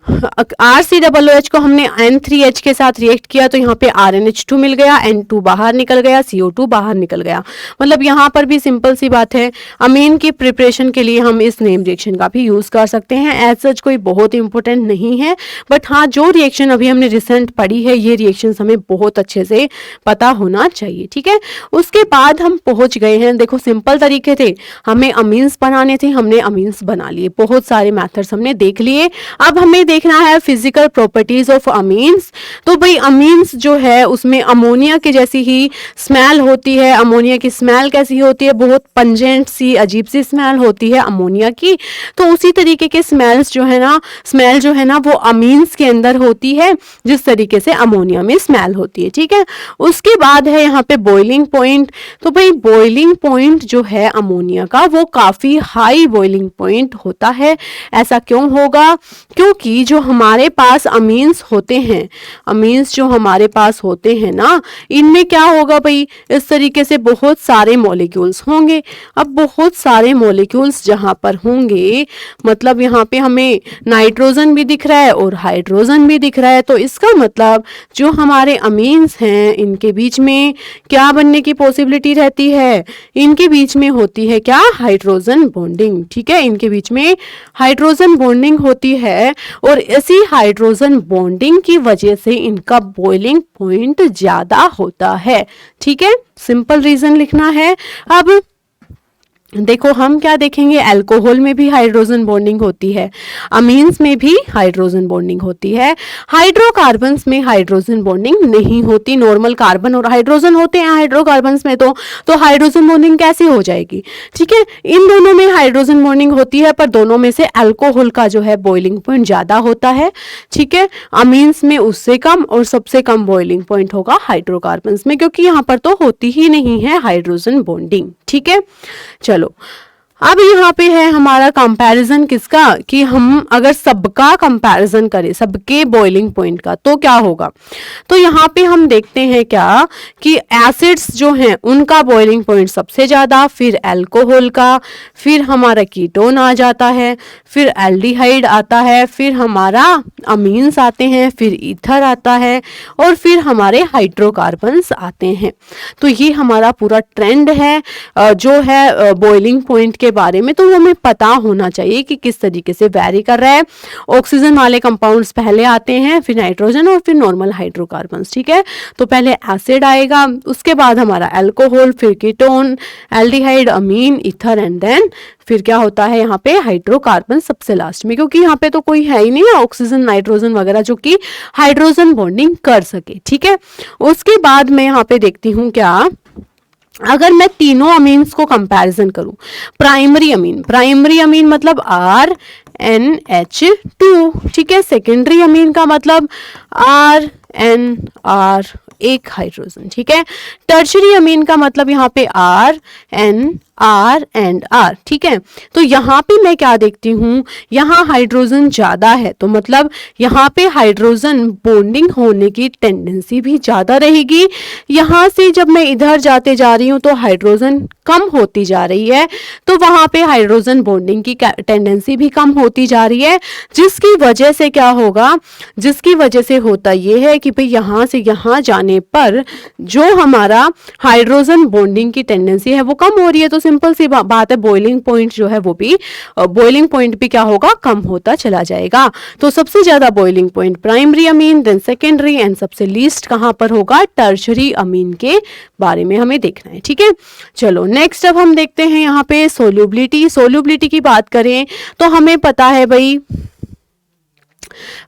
S1: RCOOH को हमने N3H के साथ रिएक्ट किया तो यहाँ पे RNH2 मिल गया, N2 बाहर निकल गया, CO2 बाहर निकल गया। मतलब यहाँ पर भी सिंपल सी बात है, अमीन की प्रिपरेशन के लिए हम इस नेम रिएक्शन का भी यूज कर सकते हैं। एज सच कोई बहुत इंपॉर्टेंट नहीं है, बट हाँ जो रिएक्शन अभी हमने रिसेंट पढ़ी है ये रिएक्शन हमें बहुत अच्छे से पता होना चाहिए। ठीक है, उसके बाद हम पहुंच गए हैं, देखो सिंपल तरीके थे, हमें अमीन्स बनाने थे, हमने अमीन्स बना लिए, बहुत सारे मेथड्स हमने देख लिए। अब हमें देखना है फिजिकल प्रॉपर्टीज ऑफ अमीन्स। तो भाई अमीन्स जो है उसमें अमोनिया के जैसी ही स्मेल होती है। अमोनिया की स्मेल कैसी होती है, बहुत पंजेंट सी अजीब सी स्मेल होती है अमोनिया की। तो उसी तरीके के स्मेल जो है ना वो अमीन्स के अंदर होती है जिस तरीके से अमोनिया में स्मेल होती है। ठीक है, उसके बाद है यहाँ पे बॉइलिंग पॉइंट। तो भाई बॉइलिंग पॉइंट जो है अमोनिया का वो काफी हाई बॉइलिंग पॉइंट होता है। ऐसा क्यों होगा, क्योंकि जो हमारे पास अमीन्स होते हैं, अमीन्स जो हमारे पास होते हैं ना, इनमें क्या होगा भाई, इस तरीके से बहुत सारे मॉलिक्यूल्स होंगे। अब बहुत सारे मॉलिक्यूल्स जहां पर होंगे मतलब यहाँ पे हमें नाइट्रोजन भी दिख रहा है और हाइड्रोजन भी दिख रहा है, तो इसका मतलब जो हमारे अमीन्स हैं इनके बीच में क्या बनने की पॉसिबिलिटी रहती है, इनके बीच में होती है क्या, हाइड्रोजन बॉन्डिंग। ठीक है, इनके बीच में हाइड्रोजन बॉन्डिंग होती है और इसी हाइड्रोजन बॉन्डिंग की वजह से इनका बॉइलिंग पॉइंट ज्यादा होता है। ठीक है, सिंपल रीजन लिखना है। अब देखो हम क्या देखेंगे, अल्कोहल में भी हाइड्रोजन बॉन्डिंग होती है, अमीन्स में भी हाइड्रोजन बॉन्डिंग होती है, हाइड्रोकार्बन्स में हाइड्रोजन बॉन्डिंग नहीं होती। नॉर्मल कार्बन और हाइड्रोजन होते हैं हाइड्रोकार्बन्स में, तो हाइड्रोजन बॉन्डिंग कैसे हो जाएगी। ठीक है, इन दोनों में हाइड्रोजन बॉन्डिंग होती है, पर दोनों में से अल्कोहल का जो है बॉइलिंग पॉइंट ज्यादा होता है। ठीक है, अमीन्स में उससे कम और सबसे कम बॉइलिंग पॉइंट होगा हाइड्रोकार्बन्स में, क्योंकि यहाँ पर तो होती ही नहीं है हाइड्रोजन बॉन्डिंग। ठीक है, चलो अब यहाँ पे है हमारा कंपैरिजन किसका, कि हम अगर सबका कंपैरिजन करें, सबके बॉइलिंग पॉइंट का, तो क्या होगा। तो यहाँ पे हम देखते हैं क्या कि एसिड्स जो हैं उनका बॉइलिंग पॉइंट सबसे ज्यादा, फिर अल्कोहल का, फिर हमारा कीटोन आ जाता है, फिर एल्डिहाइड आता है, फिर हमारा अमीन्स आते हैं, फिर ईथर आता है और फिर हमारे हाइड्रोकार्बन्स आते हैं। तो ये हमारा पूरा ट्रेंड है जो है बॉइलिंग पॉइंट के बारे में, तो हमें पता होना चाहिए कि किस तरीके से वैरी कर रहा है। ऑक्सीजन वाले कंपाउंड्स पहले आते हैं, फिर नाइट्रोजन और फिर नॉर्मल हाइड्रोकार्बन्स। ठीक है, तो पहले एसिड आएगा, उसके बाद हमारा अल्कोहल, फिर ketone, aldehyde, amine, ether and then फिर क्या होता है यहाँ पे हाइड्रोकार्बन सबसे लास्ट में, क्योंकि यहाँ पे तो कोई है ही नहीं है ऑक्सीजन नाइट्रोजन वगैरह जो कि हाइड्रोजन बॉन्डिंग कर सके। ठीक है, उसके बाद मैं यहाँ पे देखती हूँ क्या, अगर मैं तीनों अमीन्स को कंपैरिजन करूं, प्राइमरी अमीन मतलब RNH2। ठीक है, सेकेंडरी अमीन का मतलब RNR, एक हाइड्रोजन। ठीक है, टर्शरी अमीन का मतलब यहाँ पे RNR R एंड R, ठीक है। तो यहाँ पे मैं क्या देखती हूँ, यहाँ हाइड्रोजन ज्यादा है, तो मतलब यहाँ पे हाइड्रोजन बॉन्डिंग होने की टेंडेंसी भी ज्यादा रहेगी। यहाँ से जब मैं इधर जाते जा रही हूँ तो हाइड्रोजन कम होती जा रही है, तो वहां पे हाइड्रोजन बॉन्डिंग की टेंडेंसी भी कम होती जा रही है, जिसकी वजह से क्या होगा, जिसकी वजह से होता ये है कि भाई यहाँ से यहाँ जाने पर जो हमारा हाइड्रोजन बॉन्डिंग की टेंडेंसी है वो कम हो रही है। तो सिंपल सी बात है, बॉइलिंग पॉइंट जो है वो भी बॉइलिंग पॉइंट भी क्या होगा, कम होता चला जाएगा। तो सबसे ज्यादा boiling point primary amine, then secondary and सबसे लीस्ट कहां पर होगा, टर्शरी अमीन के बारे में हमें देखना है, ठीक है। चलो नेक्स्ट अब हम देखते हैं यहाँ पे सोल्यूबिलिटी। सोल्यूबिलिटी की बात करें तो हमें पता है भाई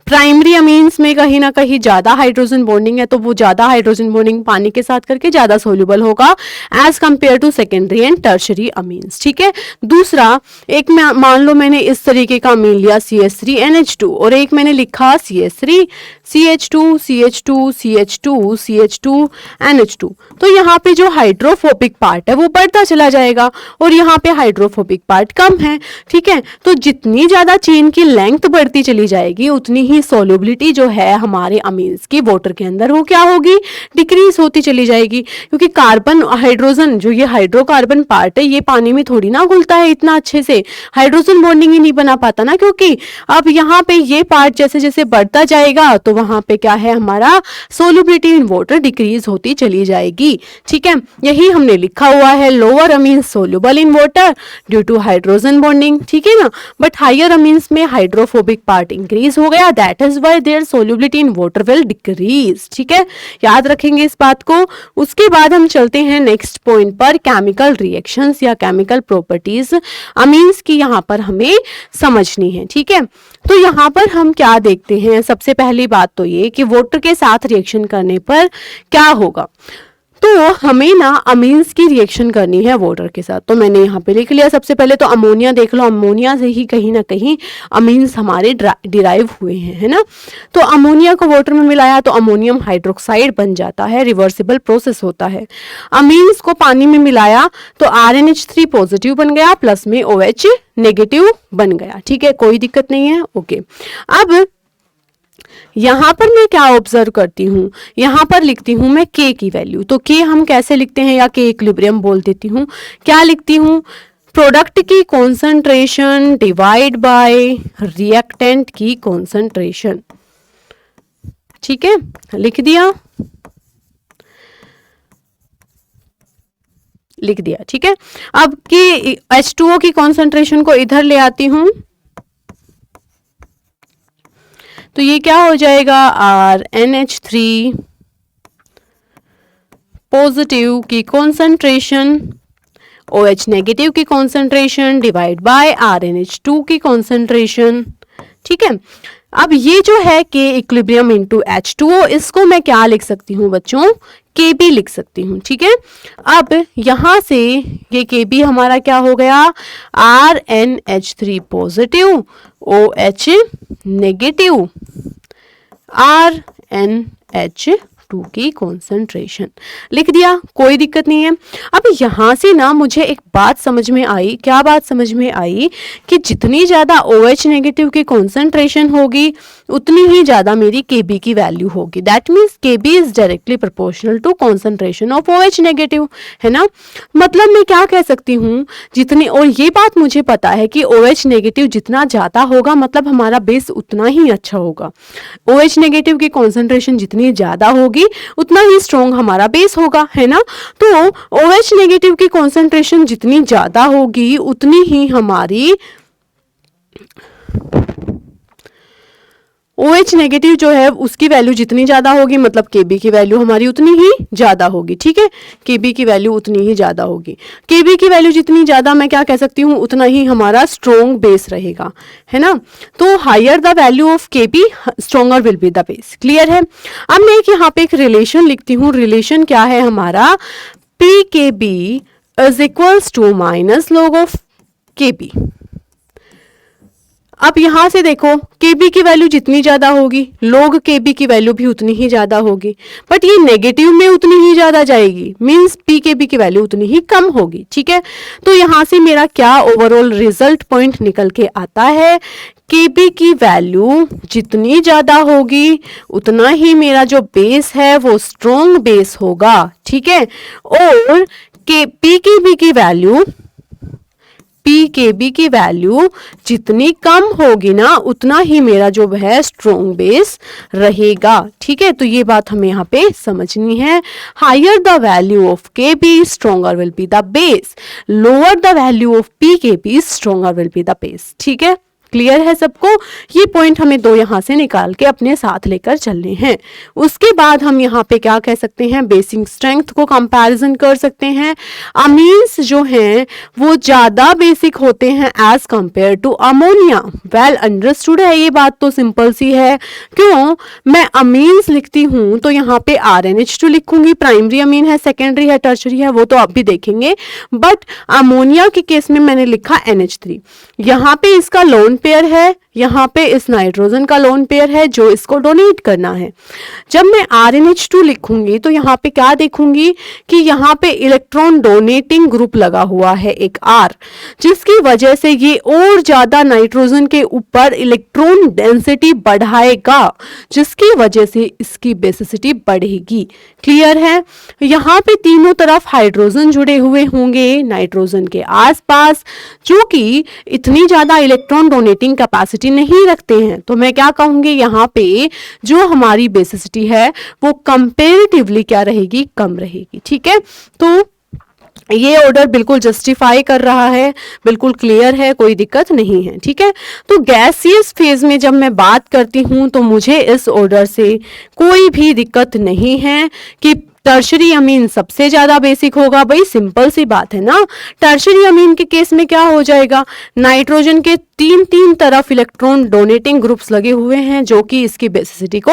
S1: प्राइमरी अमीन्स में कहीं ना कहीं ज्यादा हाइड्रोजन बॉन्डिंग है, तो वो ज्यादा हाइड्रोजन बॉन्डिंग पानी के साथ करके ज्यादा सोल्यूबल होगा as compare to secondary and tertiary amines, ठीक है। दूसरा, एक मान लो मैंने इस तरीके का अमीन लिया CH3NH2 और एक मैंने लिखा CH3 CH2 CH2 CH2 CH2 NH2, तो यहाँ पे जो हाइड्रोफोबिक पार्ट है वो बढ़ता चला जाएगा और यहाँ पे हाइड्रोफोबिक पार्ट कम है, ठीक है। तो जितनी ज्यादा चेन की लेंथ बढ़ती चली जाएगी उतनी ही सोल्युबिलिटी जो है हमारे अमीन्स की वाटर के अंदर वो क्या होगी, डिक्रीज होती चली जाएगी, क्योंकि कार्बन हाइड्रोजन जो ये हाइड्रोकार्बन पार्ट है ये पानी में थोड़ी ना घुलता है इतना अच्छे से, हाइड्रोजन बॉन्डिंग ही नहीं बना पाता ना, क्योंकि अब यहाँ पे ये पार्ट जैसे जैसे बढ़ता जाएगा तो वहां पे क्या है, हमारा सोल्युबिलिटी इन वाटर डिक्रीज होती चली जाएगी, ठीक है। यही हमने लिखा हुआ है, lower amines soluble in water due to hydrogen bonding, ठीक है ना, बट हायर अमीन्स में हाइड्रोफोबिक पार्ट इंक्रीज हो गया, that is why their solubility in water will decrease, ठीक है, याद रखेंगे इस बात को। उसके बाद हम चलते हैं नेक्स्ट पॉइंट पर, केमिकल रिएक्शंस या केमिकल प्रॉपर्टीज अमीन्स की यहाँ पर हमें समझनी है, ठीक है। तो यहाँ पर हम क्या देखते हैं, सबसे पहली बात तो ये कि वाटर के साथ रिएक्शन करने पर क्या होगा, तो हमें ना अमीन्स की रिएक्शन करनी है वाटर के साथ, तो मैंने यहाँ पे लिख लिया। सबसे पहले तो अमोनिया देख लो, अमोनिया से ही कहीं ना कहीं अमीन्स हमारे डिराइव हुए हैं, है ना। तो अमोनिया को वाटर में मिलाया तो अमोनियम हाइड्रोक्साइड बन जाता है, रिवर्सिबल प्रोसेस होता है। अमीन्स को पानी में मिलाया तो RNH3 पॉजिटिव बन गया, प्लस में OH नेगेटिव बन गया, ठीक है, कोई दिक्कत नहीं है, ओके। अब यहां पर मैं क्या ऑब्जर्व करती हूँ, यहां पर लिखती हूं मैं K की वैल्यू, तो K हम कैसे लिखते हैं, या K इक्विलिब्रियम बोल देती हूँ, क्या लिखती हूँ, प्रोडक्ट की कॉन्सेंट्रेशन डिवाइड बाय रिएक्टेंट की कॉन्सेंट्रेशन, ठीक है, लिख दिया, लिख दिया, ठीक है। अब की H2O की कॉन्सेंट्रेशन को इधर ले आती हूं, तो ये क्या हो जाएगा, RNH3 पॉजिटिव की कॉन्सेंट्रेशन OH नेगेटिव की कॉन्सेंट्रेशन डिवाइड बाय RNH2 की कॉन्सेंट्रेशन, ठीक है। अब ये जो है K इक्विलिब्रियम इनटू H2O, इसको मैं क्या लिख सकती हूँ बच्चों, KB लिख सकती हूँ, ठीक है। अब यहां से ये KB हमारा क्या हो गया, RNH3 positive OH negative RNH2 की कॉन्सेंट्रेशन लिख दिया, कोई दिक्कत नहीं है। अब यहां से ना मुझे एक बात समझ में आई, क्या बात समझ में आई, कि जितनी ज्यादा OH नेगेटिव की कॉन्सेंट्रेशन होगी उतनी ही ज्यादा मेरी KB की वैल्यू होगी, that means KB is directly proportional to concentration of OH negative, है ना। मतलब मैं क्या कह सकती हूँ, जितनी, और ये बात मुझे पता है कि OH नेगेटिव जितना ज्यादा होगा मतलब हमारा बेस उतना ही अच्छा होगा, OH नेगेटिव की कॉन्सेंट्रेशन जितनी ज्यादा होगी उतना ही स्ट्रॉन्ग हमारा बेस होगा, है ना। तो OH नेगेटिव की कॉन्सेंट्रेशन जितनी ज्यादा होगी उतनी ही हमारी OH नेगेटिव जो है उसकी वैल्यू जितनी ज्यादा होगी मतलब KB की वैल्यू हमारी उतनी ही ज्यादा होगी, ठीक है, KB की वैल्यू उतनी ही ज्यादा होगी। KB की वैल्यू जितनी ज्यादा, मैं क्या कह सकती हूँ, उतना ही हमारा स्ट्रॉन्ग बेस रहेगा, है ना। तो higher the value of KB stronger will be the base, clear है। अब मैं यहाँ पे एक रिलेशन लिखती हूँ, रिलेशन क्या है हमारा, PKB is equals to minus log of KB। अब यहां से देखो Kb की वैल्यू जितनी ज्यादा होगी log Kb की वैल्यू भी उतनी ही ज्यादा होगी, बट ये नेगेटिव में उतनी ही ज्यादा जाएगी, मींस Pkb की वैल्यू उतनी ही कम होगी। ठीक है, तो यहां से मेरा क्या ओवरऑल रिजल्ट पॉइंट निकल के आता है, Kb की वैल्यू जितनी ज्यादा होगी उतना ही मेरा जो बेस है वो स्ट्रॉन्ग बेस होगा। ठीक है, और Pkb की वैल्यू जितनी कम होगी ना उतना ही मेरा जो है स्ट्रॉन्ग बेस रहेगा। ठीक है, तो ये बात हमें यहाँ पे समझनी है। Higher the value of Kb stronger will be the base, lower the value of Pkb stronger will be the base. ठीक है, क्लियर है सबको? ये पॉइंट हमें दो यहां से निकाल के अपने साथ लेकर चलने हैं। उसके बाद हम यहाँ पे क्या कह सकते हैं, बेसिक स्ट्रेंथ को कंपैरिजन कर सकते हैं। अमीन्स जो हैं वो ज्यादा बेसिक होते हैं as compare to ammonia. Well understood है, ये बात तो सिंपल सी है। क्यों? मैं अमीन्स लिखती हूं तो यहाँ पे RnH2 लिखूंगी, प्राइमरी अमीन है, सेकेंडरी है, टर्शरी है, वो तो आप भी देखेंगे। बट अमोनिया के केस में मैंने लिखा NH3, यहाँ पे इसका लोन पेयर है, यहाँ पे इस नाइट्रोजन का लोन पेयर है जो इसको डोनेट करना है। जब मैं RnH2 लिखूंगी तो यहाँ पे क्या देखूंगी कि यहाँ पे इलेक्ट्रॉन डोनेटिंग ग्रुप लगा हुआ है एक R, जिसकी वजह से ये और ज्यादा नाइट्रोजन के ऊपर इलेक्ट्रॉन डेंसिटी बढ़ाएगा, जिसकी वजह से इसकी बेसिसिटी बढ़ेगी। क्लियर है? यहाँ पे तीनों तरफ हाइड्रोजन जुड़े हुए होंगे नाइट्रोजन के आसपास, जो कि इतनी ज्यादा इलेक्ट्रॉन डोनेटिंग कैपेसिटी नहीं रखते हैं। तो मैं क्या कहूंगी, यहाँ पे जो हमारी बेसिसिटी है वो कंपैरेटिवली क्या रहेगी, कम रहेगी। ठीक है, तो ये ऑर्डर बिल्कुल जस्टिफाई कर रहा है, बिल्कुल क्लियर है, कोई दिक्कत नहीं है। ठीक है, तो गैसियस फेज में जब मैं बात करती हूं तो मुझे इस ऑर्डर से कोई भी दिक्कत नहीं है कि टर्शरी अमीन सबसे ज्यादा बेसिक होगा। भाई सिंपल सी बात है ना, टर्शरी अमीन के केस में क्या हो जाएगा, नाइट्रोजन के तीन तरफ इलेक्ट्रॉन डोनेटिंग ग्रुप्स लगे हुए हैं जो कि इसकी बेसिसिटी को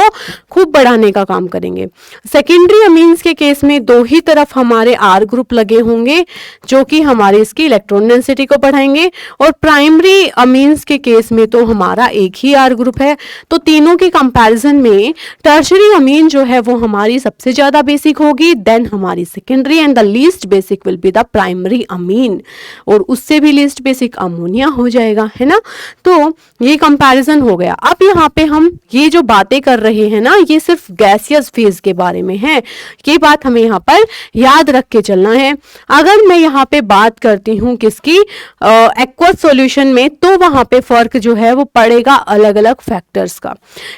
S1: खूब बढ़ाने का काम करेंगे। सेकेंडरी अमीन्स के केस में दो ही तरफ हमारे R ग्रुप लगे होंगे जो कि हमारे इसकी इलेक्ट्रॉन डेंसिटी को बढ़ाएंगे, और प्राइमरी अमीन्स के केस में तो हमारा एक ही R ग्रुप है। तो तीनों के कंपैरिजन में टर्शरी अमीन जो है वो हमारी सबसे ज्यादा बेसिक होगी, देन हमारी secondary, and the least basic will be the primary amine, और उससे भी लीस्ट बेसिक अमोनिया हो जाएगा, है ना। तो ये कंपैरिजन हो गया। अब यहाँ पे हम ये जो बातें कर रहे हैं ना, ये सिर्फ गैसियस फेज के बारे में है, ये बात हमें यहाँ पर याद रख के चलना है। अगर मैं यहाँ पे बात करती हूँ किसकी, एक्वस सॉल्यूशन में, तो वहां पे फर्क जो है वो पड़ेगा अलग अलग फैक्टर्स का।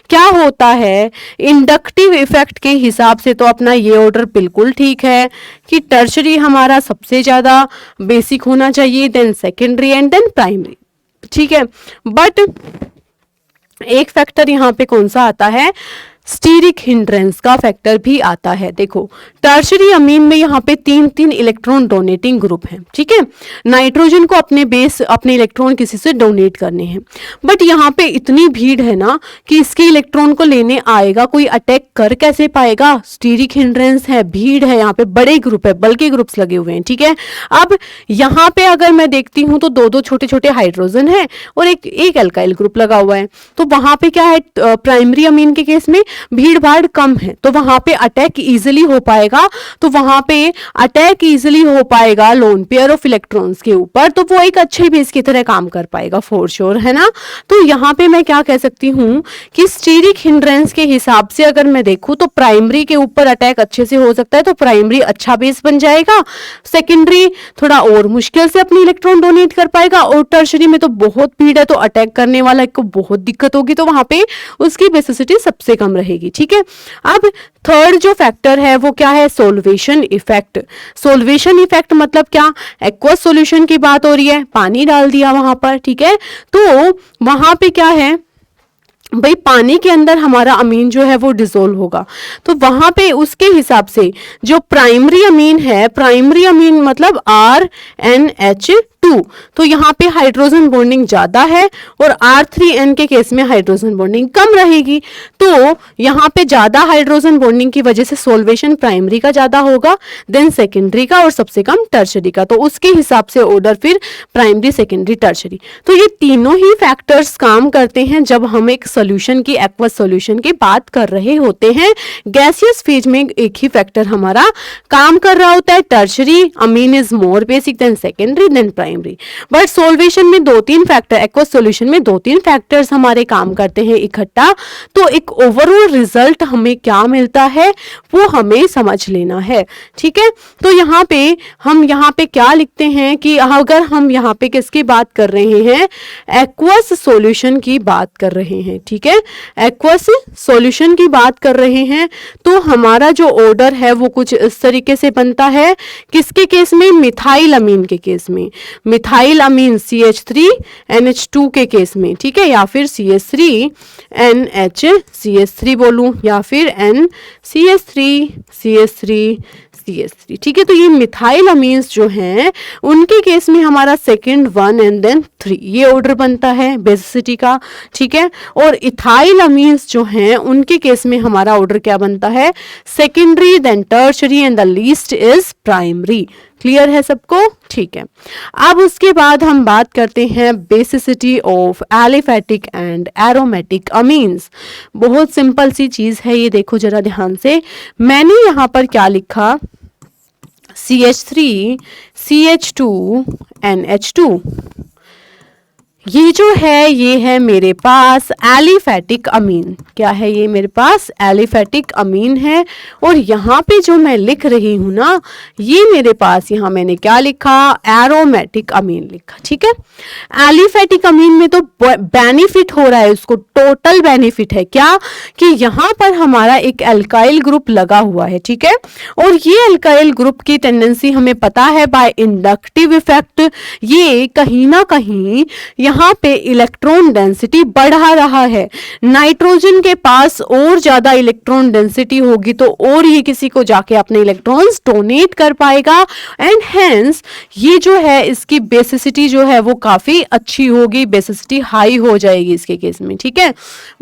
S1: क्या होता है, इंडक्टिव इफेक्ट के हिसाब से तो अपना ये ऑर्डर बिल्कुल ठीक है कि टर्शरी हमारा सबसे ज्यादा बेसिक होना चाहिए, then secondary and then primary. ठीक है, बट एक फैक्टर यहाँ पे कौन सा आता है, स्टीरिक हिंड्रेंस का फैक्टर भी आता है। देखो टर्शरी अमीन में यहाँ पे तीन इलेक्ट्रॉन डोनेटिंग ग्रुप हैं। ठीक है, नाइट्रोजन को अपने बेस, अपने इलेक्ट्रॉन किसी से डोनेट करने हैं, बट यहाँ पे इतनी भीड़ है ना कि इसके इलेक्ट्रॉन को लेने आएगा कोई, अटैक कर कैसे पाएगा, स्टीरिक हिंड्रेंस है, भीड़ है, यहाँ पे बड़े ग्रुप है, बल्कि ग्रुप्स लगे हुए हैं। ठीक है, अब यहाँ पे अगर मैं देखती हूँ तो दो छोटे छोटे हाइड्रोजन है और एक एल्काइल ग्रुप लगा हुआ है, तो वहां पे क्या है, प्राइमरी अमीन के केस में भीड़ भाड़ कम है, तो वहां पे अटैक इजीली हो पाएगा, तो वहां पे अटैक इजीली हो पाएगा लोन पेयर ऑफ इलेक्ट्रॉन्स के ऊपर, तो वो एक अच्छे बेस की तरह काम कर पाएगा फॉर श्योर, है ना। तो यहाँ पे मैं क्या कह सकती हूँ कि स्टीरिक हिंड्रेंस के हिसाब से अगर मैं देखूँ तो प्राइमरी के ऊपर अटैक अच्छे से हो सकता है, तो प्राइमरी अच्छा बेस बन जाएगा, सेकेंडरी थोड़ा और मुश्किल से अपनी इलेक्ट्रॉन डोनेट कर पाएगा, और टर्शरी में तो बहुत भीड़ है तो अटैक करने वाला को बहुत दिक्कत होगी, तो वहां पे उसकी बेसिसिटी सबसे कम रहेगी। ठीक है, अब थर्ड जो फैक्टर है वो क्या है, सोल्वेशन इफेक्ट। सोल्वेशन इफेक्ट मतलब क्या, एक्वस सॉल्यूशन की बात हो रही है, पानी डाल दिया वहां पर। ठीक है, तो वहां पे क्या है भाई, पानी के अंदर हमारा अमीन जो है वो डिसोल्व होगा, तो वहां पे उसके हिसाब से जो प्राइमरी अमीन है, प्राइमरी अमीन मतलब RnH2 2, तो यहाँ पे हाइड्रोजन बॉन्डिंग ज्यादा है और R3N के केस में हाइड्रोजन बॉन्डिंग कम रहेगी। तो यहाँ पे ज्यादा हाइड्रोजन बॉन्डिंग की वजह से सोल्वेशन प्राइमरी का ज्यादा होगा, देन सेकेंडरी का, और सबसे कम टर्शरी का। तो उसके हिसाब से ऑर्डर फिर प्राइमरी, सेकेंडरी, टर्शरी। तो ये तीनों ही फैक्टर्स काम करते हैं जब हम एक सोल्यूशन की, एक्वस सोल्यूशन की बात कर रहे होते हैं। गैसियस फेज में एक ही फैक्टर हमारा काम कर रहा होता है, tertiary. Amine is more basic than secondary than primary. But solvation में 2-3 फैक्टर, एक्वस सोल्यूशन में 2-3 फैक्टर्स हमारे काम करते हैं इकट्ठा। तो एक ओवरऑल रिजल्ट हमें क्या मिलता है वो हमें समझ लेना है, ठीक है। तो यहाँ पे हम यहाँ पे क्या लिखते हैं कि अगर हम यहाँ पे किसकी बात कर रहे हैं, एक्वस सॉल्यूशन की बात कर रहे हैं, ठीक है, एक्वस सॉल्यूशन की बात कर रहे हैं, तो हमारा जो ऑर्डर है वो कुछ इस तरीके से बनता है। किसके केस में? मिथाइल अमीन के केस में, मिथाइल अमीन CH3NH2 के केस में, ठीक है, या फिर CH3NHCH3 बोलूं, या फिर NCH3CH3CH3, ठीक है। तो ये मिथाइल अमीन्स जो हैं उनके केस में हमारा सेकंड 1 एंड देन 3 ये ऑर्डर बनता है बेसिसिटी का, ठीक है। और इथाइल अमीन्स जो हैं उनके केस में हमारा ऑर्डर क्या बनता है? Secondary then tertiary and the least is primary. Clear है सबको? ठीक है। अब उसके बाद हम बात करते हैं basicity of aliphatic and aromatic amines. बहुत सिंपल सी चीज है ये, देखो जरा ध्यान से। मैंने यहाँ पर क्या लिखा? CH3CH2NH2। ये जो है ये है मेरे पास एलिफैटिक अमीन। क्या है ये? मेरे पास एलिफैटिक अमीन है। और यहाँ पे जो मैं लिख रही हूँ ना, ये मेरे पास यहाँ मैंने क्या लिखा? एरोमेटिक अमीन लिखा, ठीक है। एलिफैटिक अमीन में तो बेनिफिट हो रहा है, उसको टोटल बेनिफिट है क्या? कि यहाँ पर हमारा एक एल्काइल ग्रुप लगा हुआ है, ठीक है। और ये एल्काइल ग्रुप की टेंडेंसी हमें पता है बाय इंडक्टिव इफेक्ट, ये कहीं ना कहीं यहाँ पे इलेक्ट्रॉन डेंसिटी बढ़ा रहा है। नाइट्रोजन के पास और ज्यादा इलेक्ट्रॉन डेंसिटी होगी तो और ये किसी को जाके अपने इलेक्ट्रॉन्स डोनेट कर पाएगा, एंड हेंस ये जो है इसकी बेसिसिटी जो है वो काफी अच्छी होगी, बेसिसिटी हाई हो जाएगी इसके केस में, ठीक है।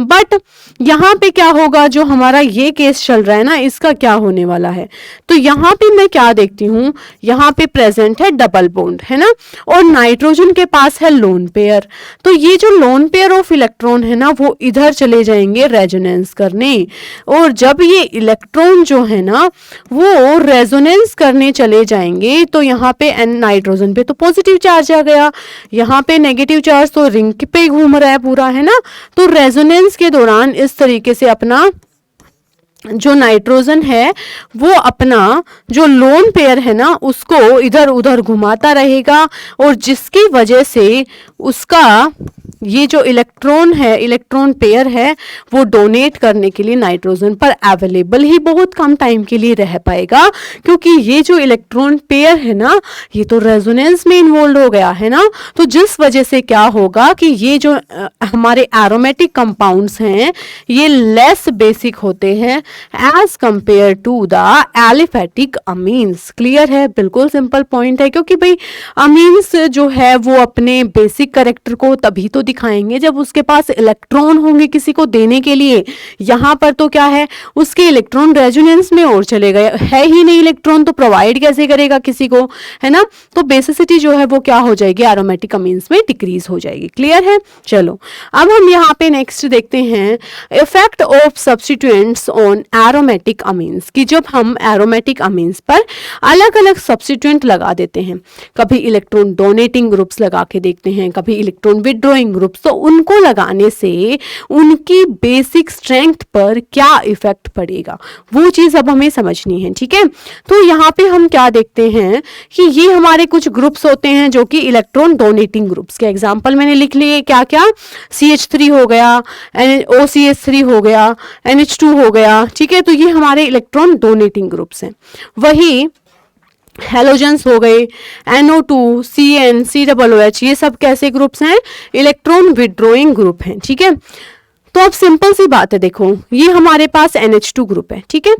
S1: बट यहाँ पे क्या होगा? जो हमारा ये केस चल रहा है ना, इसका क्या होने वाला है? तो यहाँ पे मैं क्या देखती हूँ, यहाँ पे प्रेजेंट है डबल बॉन्ड, है ना, और नाइट्रोजन के पास है लोन पेयर। तो ये जो लोन पेयर ऑफ इलेक्ट्रॉन है ना वो इधर चले जाएंगे रेजोनेंस करने, और जब ये इलेक्ट्रॉन जो है ना वो रेजोनेंस करने चले जाएंगे तो यहाँ पे एन नाइट्रोजन पे तो पॉजिटिव चार्ज आ गया, यहाँ पे नेगेटिव चार्ज तो रिंग पे घूम रहा है पूरा, है ना। तो रेजोनेंस के दौरान इस तरीके से अपना जो नाइट्रोजन है वो अपना जो लोन पेयर है ना उसको इधर उधर घुमाता रहेगा, और जिसकी वजह से उसका ये जो इलेक्ट्रॉन है, इलेक्ट्रॉन पेयर है, वो डोनेट करने के लिए नाइट्रोजन पर अवेलेबल ही बहुत कम टाइम के लिए रह पाएगा, क्योंकि ये जो इलेक्ट्रॉन पेयर है ना ये तो रेजोनेंस में इन्वॉल्व हो गया है ना। तो जिस वजह से क्या होगा कि ये जो हमारे एरोमेटिक कंपाउंड्स हैं ये लेस बेसिक होते हैं as compare to the aliphatic amines. Clear है? बिल्कुल सिंपल पॉइंट है, क्योंकि भाई अमीन्स जो है वो अपने बेसिक कैरेक्टर को तभी तो दिखाएंगे जब उसके पास इलेक्ट्रॉन होंगे किसी को देने के लिए। यहाँ पर तो क्या है, उसके इलेक्ट्रॉन रेजोनेंस में और चले गए, है ही नहीं इलेक्ट्रॉन, तो प्रोवाइड कैसे करेगा किसी को, है ना। तो बेसिसिटी जो है वो क्या हो जाएगी? एरोमेटिक अमीन्स में डिक्रीज हो जाएगी। क्लियर है? चलो अब हम यहाँ पे नेक्स्ट देखते हैं effect of substituents on aromatic amines, कि जब हम एरोमेटिक अमीन्स पर अलग अलग सब्स्टिट्यूएंट लगा देते हैं, कभी इलेक्ट्रॉन डोनेटिंग ग्रुप्स लगा के देखते हैं, कभी इलेक्ट्रॉन विड्रॉइंग ग्रुप्स, तो उनको लगाने से उनकी बेसिक स्ट्रेंथ पर क्या इफेक्ट पड़ेगा वो चीज अब हमें समझनी है, ठीक है। तो यहाँ पे हम क्या देखते हैं कि ये हमारे कुछ ग्रुप्स होते हैं जो कि इलेक्ट्रॉन डोनेटिंग ग्रुप्स के एग्जांपल मैंने लिख लिए, क्या क्या? CH3 हो गया, OCH3 हो गया, NH2 हो गया, ठीक है। तो ये हमारे इलेक्ट्रॉन डोनेटिंग ग्रुप्स हैं। वही हेलोजेंस हो गए, NO2, CN, COOH, ये सब कैसे ग्रुप्स हैं? इलेक्ट्रॉन विड्रॉइंग ग्रुप हैं, ठीक है। तो अब सिंपल सी बात है, देखो ये हमारे पास NH2 ग्रुप है, ठीक है।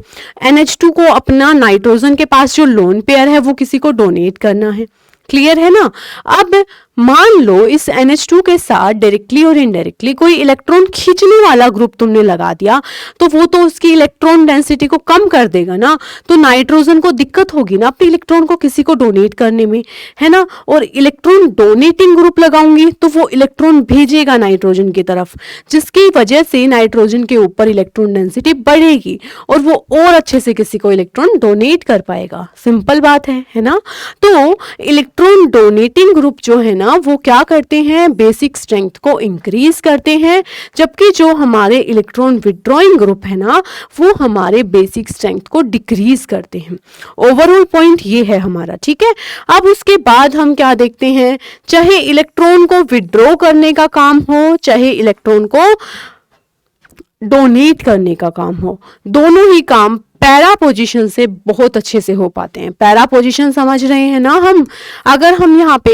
S1: NH2 को अपना नाइट्रोजन के पास जो लोन पेयर है वो किसी को डोनेट करना है, क्लियर है ना। अब मान लो इस NH2 के साथ डायरेक्टली और इनडायरेक्टली कोई इलेक्ट्रॉन खींचने वाला ग्रुप तुमने लगा दिया, तो वो तो उसकी इलेक्ट्रॉन डेंसिटी को कम कर देगा ना, तो नाइट्रोजन को दिक्कत होगी ना अपने इलेक्ट्रॉन को किसी को डोनेट करने में, है ना। और इलेक्ट्रॉन डोनेटिंग ग्रुप लगाऊंगी तो वो इलेक्ट्रॉन भेजेगा नाइट्रोजन की तरफ, जिसकी वजह से नाइट्रोजन के ऊपर इलेक्ट्रॉन डेंसिटी बढ़ेगी और वो और अच्छे से किसी को इलेक्ट्रॉन डोनेट कर पाएगा। सिंपल बात है ना। तो इलेक्ट्रॉन डोनेटिंग ग्रुप जो है ना वो क्या करते हैं, बेसिक स्ट्रेंथ को इंक्रीज करते हैं, जबकि जो हमारे इलेक्ट्रॉन विड्रॉइंग ग्रुप है ना वो हमारे बेसिक स्ट्रेंथ को डिक्रीज करते हैं। ओवरऑल पॉइंट ये है हमारा, ठीक है। अब उसके बाद हम क्या देखते हैं, चाहे इलेक्ट्रॉन को विड्रॉ करने का काम हो चाहे इलेक्ट्रॉन को डोनेट करने का काम हो, दोनों ही काम पैरा पोजीशन से बहुत अच्छे से हो पाते हैं। पैरा पोजीशन समझ रहे हैं ना हम। अगर हम यहाँ पे